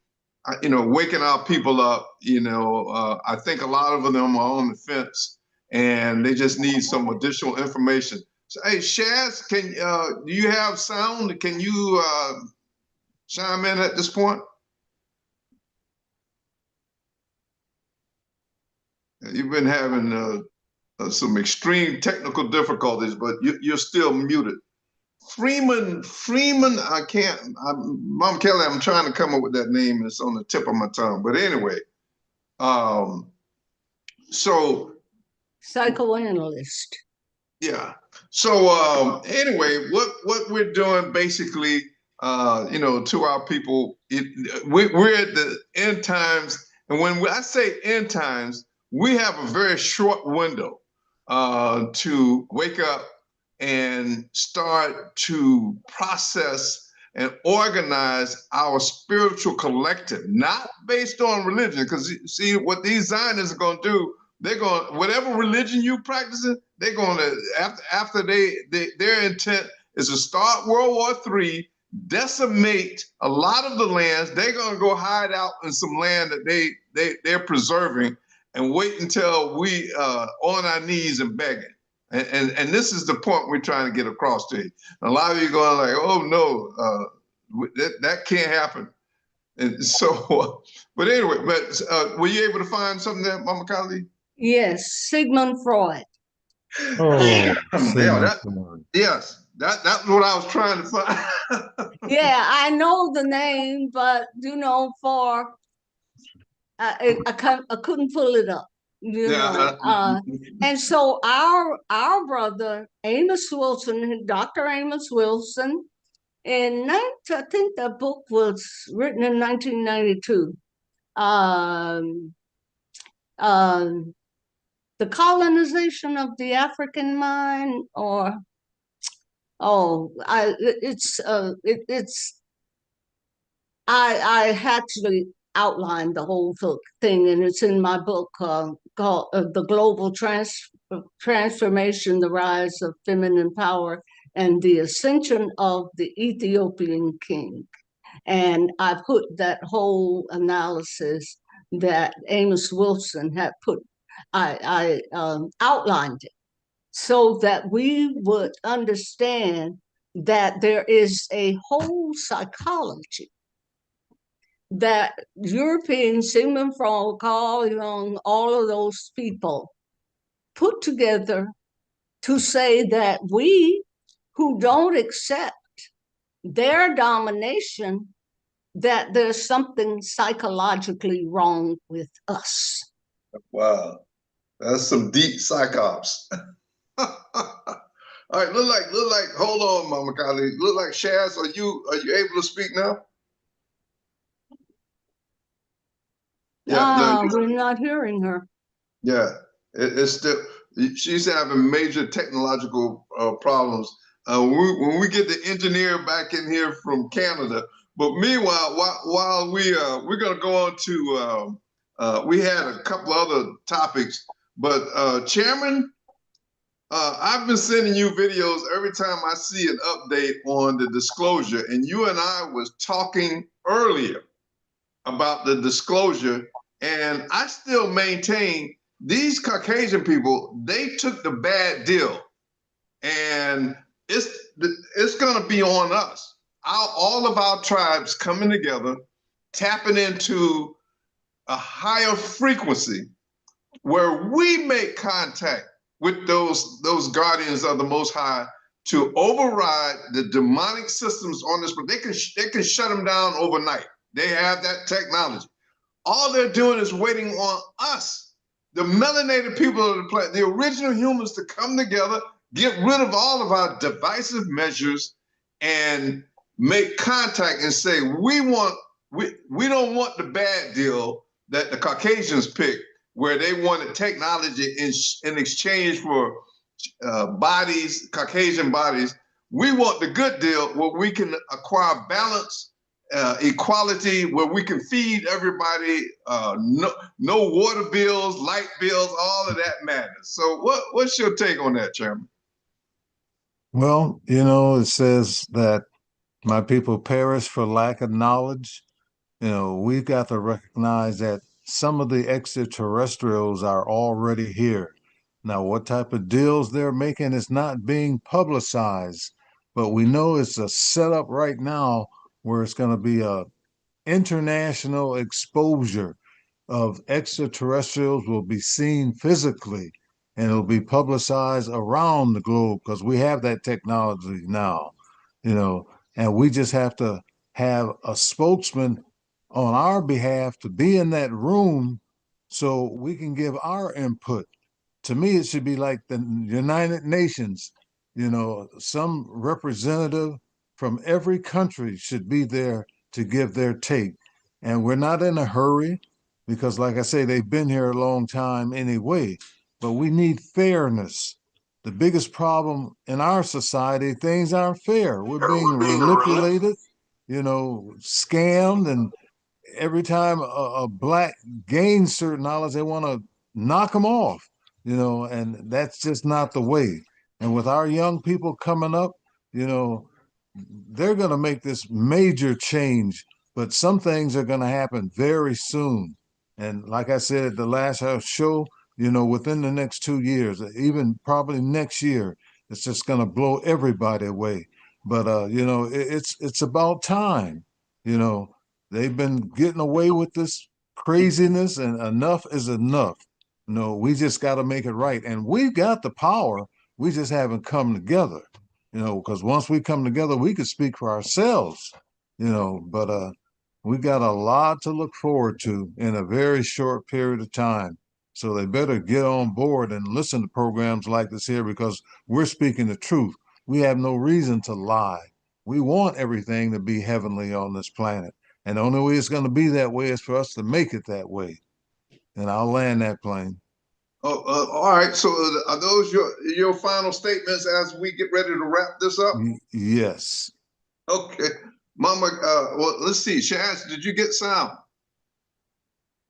you know, waking our people up, you know, I think a lot of them are on the fence and they just need some additional information. So, hey, Shaz, do you have sound? Can you chime in at this point? You've been having some extreme technical difficulties, but you're still muted. Freeman, I can't, Mom Kelly, I'm trying to come up with that name. It's on the tip of my tongue. But anyway, so. Psychoanalyst. Yeah. So anyway, what we're doing basically, you know, to our people, we're at the end times. And when I say end times, we have a very short window to wake up and start to process and organize our spiritual collective, not based on religion. Because see, what these Zionists are going to do, they're going, whatever religion you practicing, they're going to, after their intent is to start World War III, decimate a lot of the lands. They're going to go hide out in some land that they're preserving and wait until we on our knees and begging. And this is the point we're trying to get across to you. A lot of you going like, oh no, that can't happen. And so, but anyway, were you able to find something there, Mama Kali? Yes, Sigmund Freud. Oh, yes, that's what I was trying to find. Yeah, I know the name, but you know, I couldn't pull it up. You know, and so our brother Amos Wilson, Dr. Amos Wilson, I think the book was written in 1992. The colonization of the African mind, or I actually outlined the whole thing, and it's in my book called The Global Transformation, The Rise of Feminine Power, and the Ascension of the Ethiopian King. And I put that whole analysis that Amos Wilson had put, I outlined it so that we would understand that there is a whole psychology that European, Sigmund Freud, Carl Jung, all of those people put together to say that we who don't accept their domination, that there's something psychologically wrong with us. Wow, that's some deep psychops. All right, look like. Hold on, Mama Kali. Look like Shaz. Are you able to speak now? Yeah, we're not hearing her. Yeah, it's still. She's having major technological problems. When we get the engineer back in here from Canada. But meanwhile, while we're gonna go on to, we had a couple other topics, but Chairman, I've been sending you videos every time I see an update on the disclosure, and you and I was talking earlier about the disclosure, and I still maintain these Caucasian people, they took the bad deal. And it's going to be on us. All of our tribes coming together, tapping into a higher frequency where we make contact with those guardians of the Most High to override the demonic systems on this. But they can shut them down overnight. They have that technology. All they're doing is waiting on us, the melanated people of the planet, the original humans, to come together, get rid of all of our divisive measures, and make contact and say, we don't want the bad deal that the Caucasians picked, where they wanted technology in exchange for bodies, Caucasian bodies. We want the good deal where we can acquire balance, equality, where we can feed everybody, no water bills, light bills, all of that matters. So what's your take on that, Chairman? Well, it says that my people perish for lack of knowledge. We've got to recognize that some of the extraterrestrials are already here. Now, what type of deals they're making is not being publicized, but we know it's a setup right now where it's going to be a international exposure of extraterrestrials will be seen physically, and it'll be publicized around the globe because we have that technology now, and we just have to have a spokesman on our behalf to be in that room so we can give our input. To me, it should be like the United Nations, some representative from every country should be there to give their take. And we're not in a hurry because, like I say, they've been here a long time anyway, but we need fairness. The biggest problem in our society, things aren't fair. We're being manipulated, scammed, and every time a black gains certain knowledge, they want to knock them off, and that's just not the way. And with our young people coming up, they're going to make this major change, but some things are going to happen very soon. And like I said at the last show, within the next 2 years, even probably next year, it's just going to blow everybody away. But, it's about time. They've been getting away with this craziness, and enough is enough. We just got to make it right. And we've got the power. We just haven't come together, because once we come together, we could speak for ourselves, but we got a lot to look forward to in a very short period of time. So they better get on board and listen to programs like this here, because we're speaking the truth. We have no reason to lie. We want everything to be heavenly on this planet. And the only way it's going to be that way is for us to make it that way. And I'll land that plane. Oh, all right. So are those your final statements as we get ready to wrap this up? Yes. Okay. Mama, well, let's see. Shaz, did you get sound?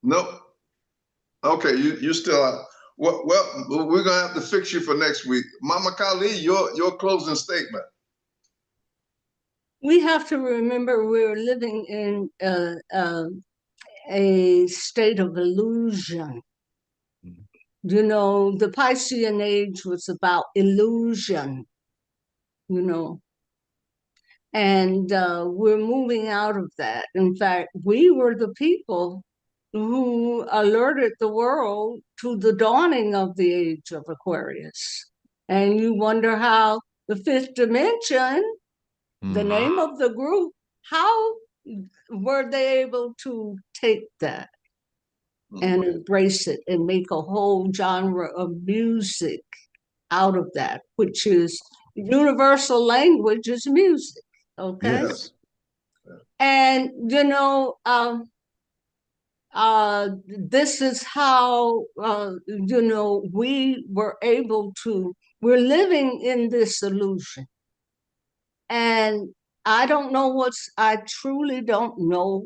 Nope. Okay, you still out. Well, we're gonna have to fix you for next week. Mama Kali, your closing statement. We have to remember we're living in a state of illusion. The Piscean age was about illusion, and we're moving out of that. In fact, we were the people who alerted the world to the dawning of the age of Aquarius. And you wonder how the fifth dimension, the name of the group, how were they able to take that and embrace it and make a whole genre of music out of that, which is universal language is music. Okay. Yes. And this is how we were able to. We're living in this illusion, and I truly don't know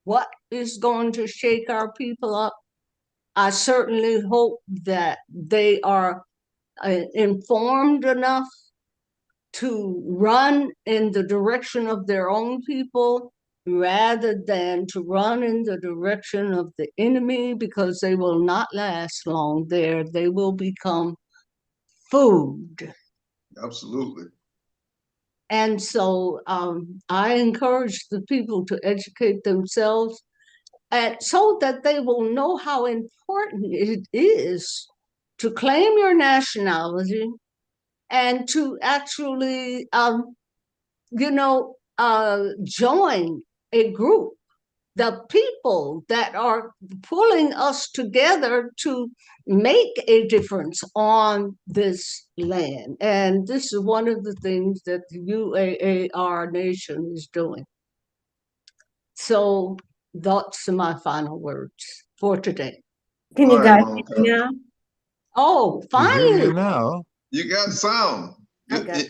what is going to shake our people up. I certainly hope that they are informed enough to run in the direction of their own people rather than to run in the direction of the enemy, because they will not last long there. They will become food. Absolutely. And so I encourage the people to educate themselves so that they will know how important it is to claim your nationality and to actually, join a group, the people that are pulling us together to make a difference on this land. And this is one of the things that the UAAR Nation is doing. So that's my final words for today. Can All you right, guys Mama hear me now? Oh, We hear you finally. now. You got sound. I got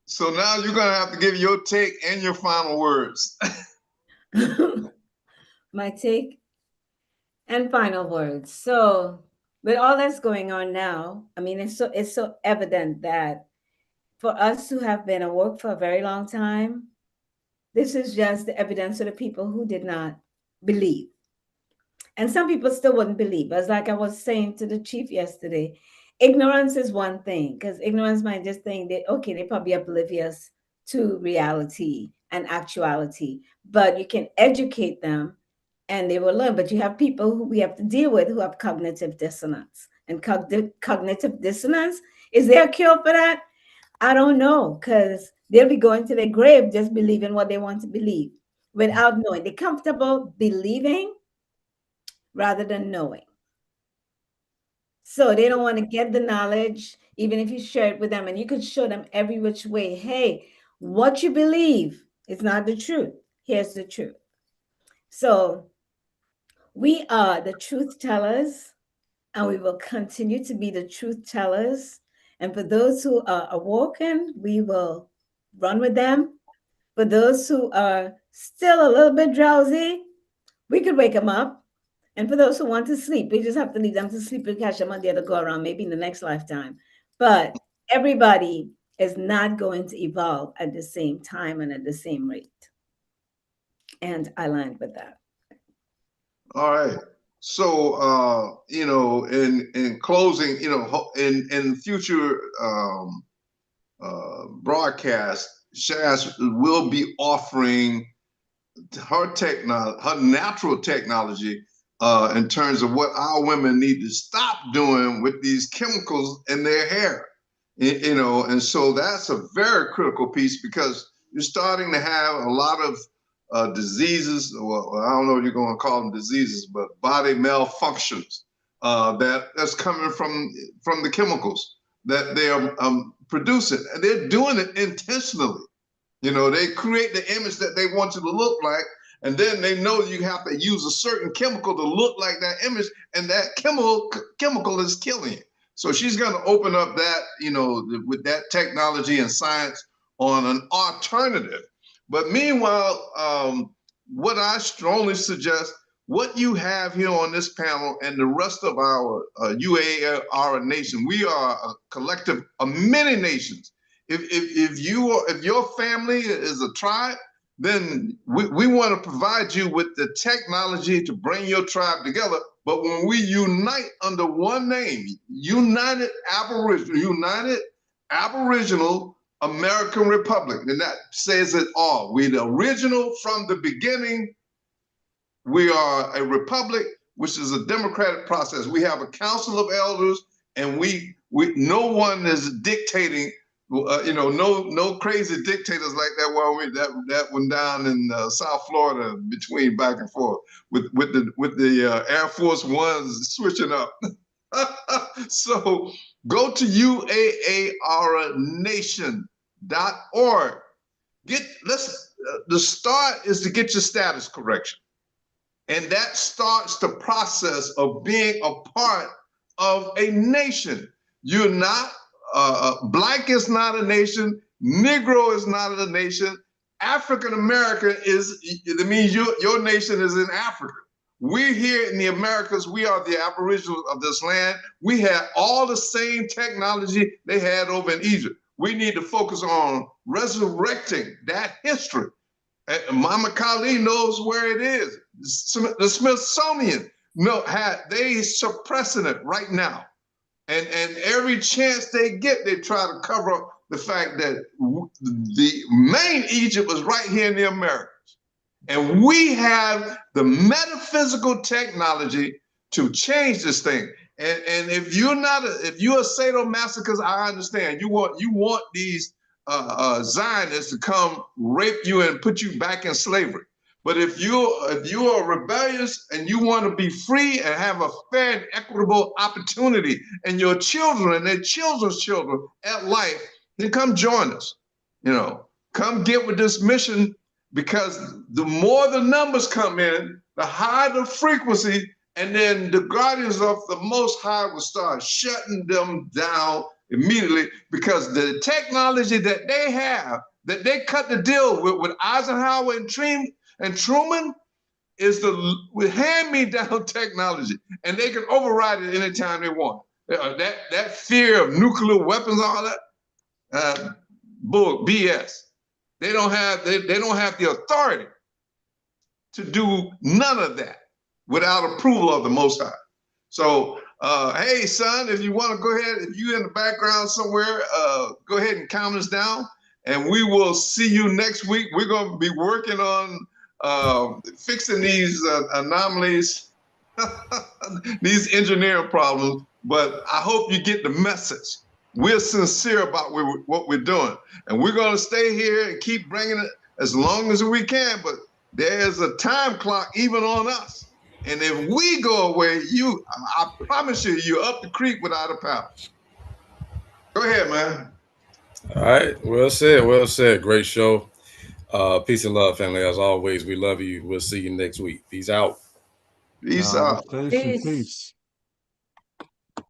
So now you're gonna have to give your take and your final words. my take and final words. So, with all that's going on now, I mean, it's so evident that for us who have been at work for a very long time, this is just the evidence of the people who did not believe. And some people still wouldn't believe. As like I was saying to the chief yesterday, ignorance is one thing, because ignorance might just think that, okay, they probably oblivious to reality and actuality, but you can educate them and they will learn. But you have people who we have to deal with who have cognitive dissonance. And cognitive dissonance, is there a cure for that? I don't know, because they'll be going to their grave just believing what they want to believe without knowing. They're comfortable believing rather than knowing. So they don't want to get the knowledge, even if you share it with them, and you could show them every which way. Hey, what you believe is not the truth. Here's the truth. So we are the truth tellers, and we will continue to be the truth tellers. And for those who are awoken, we will run with them. For those who are still a little bit drowsy, we could wake them up. And for those who want to sleep, we just have to leave them to sleep and catch them on the other go around, maybe in the next lifetime. But everybody is not going to evolve at the same time and at the same rate. And I land with that. All right. So, in closing, in future broadcasts, Shaz will be offering her natural technology in terms of what our women need to stop doing with these chemicals in their hair. And so that's a very critical piece, because you're starting to have a lot of diseases. Well, I don't know if you're going to call them diseases, but body malfunctions that's coming from the chemicals that they are producing, and they're doing it intentionally. They create the image that they want you to look like, and then they know you have to use a certain chemical to look like that image, and that chemical is killing you. So she's going to open up that, with that technology and science on an alternative. But meanwhile, what I strongly suggest, what you have here on this panel and the rest of our UAR nation, we are a collective of many nations. If your family is a tribe, then we want to provide you with the technology to bring your tribe together. But when we unite under one name, United Aboriginal American Republic, and that says it all. We're the original from the beginning. We are a republic, which is a democratic process. We have a council of elders, and we no one is dictating. No crazy dictators like that one down in South Florida, between back and forth with the Air Force Ones switching up. So go to UAARnation.org. The start is to get your status correction, and that starts the process of being a part of a nation. You're not. Black is not a nation. Negro is not a nation. African American it means your nation is in Africa. We're here in the Americas. We are the Aboriginals of this land. We had all the same technology they had over in Egypt. We need to focus on resurrecting that history. Mama Kali knows where it is. The Smithsonian they suppressing it right now. And every chance they get, they try to cover up the fact that the main Egypt was right here in the Americas. And we have the metaphysical technology to change this thing. And if you're a sadomasochist, I understand. You want these Zionists to come rape you and put you back in slavery. But if you are rebellious and you want to be free and have a fair and equitable opportunity, and your children and their children's children at life, then come join us. Come get with this mission, because the more the numbers come in, the higher the frequency, and then the guardians of the Most High will start shutting them down immediately, because the technology that they have, that they cut the deal with Eisenhower and Truman, is the hand-me-down technology, and they can override it anytime they want. That fear of nuclear weapons, all that, BS. They don't have the authority to do none of that without approval of the Most High. So, hey, son, if you want to go ahead, if you're in the background somewhere, go ahead and count us down, and we will see you next week. We're going to be working on fixing these anomalies, these engineering problems, but I hope you get the message. We're sincere about what we're doing, and we're going to stay here and keep bringing it as long as we can, but there's a time clock even on us. And if we go away, I promise you're up the creek without a paddle. Go ahead, man. All right. Well said. Well said. Great show. Peace and love, family. As always, we love you. We'll see you next week. Peace out. Peace out. Peace.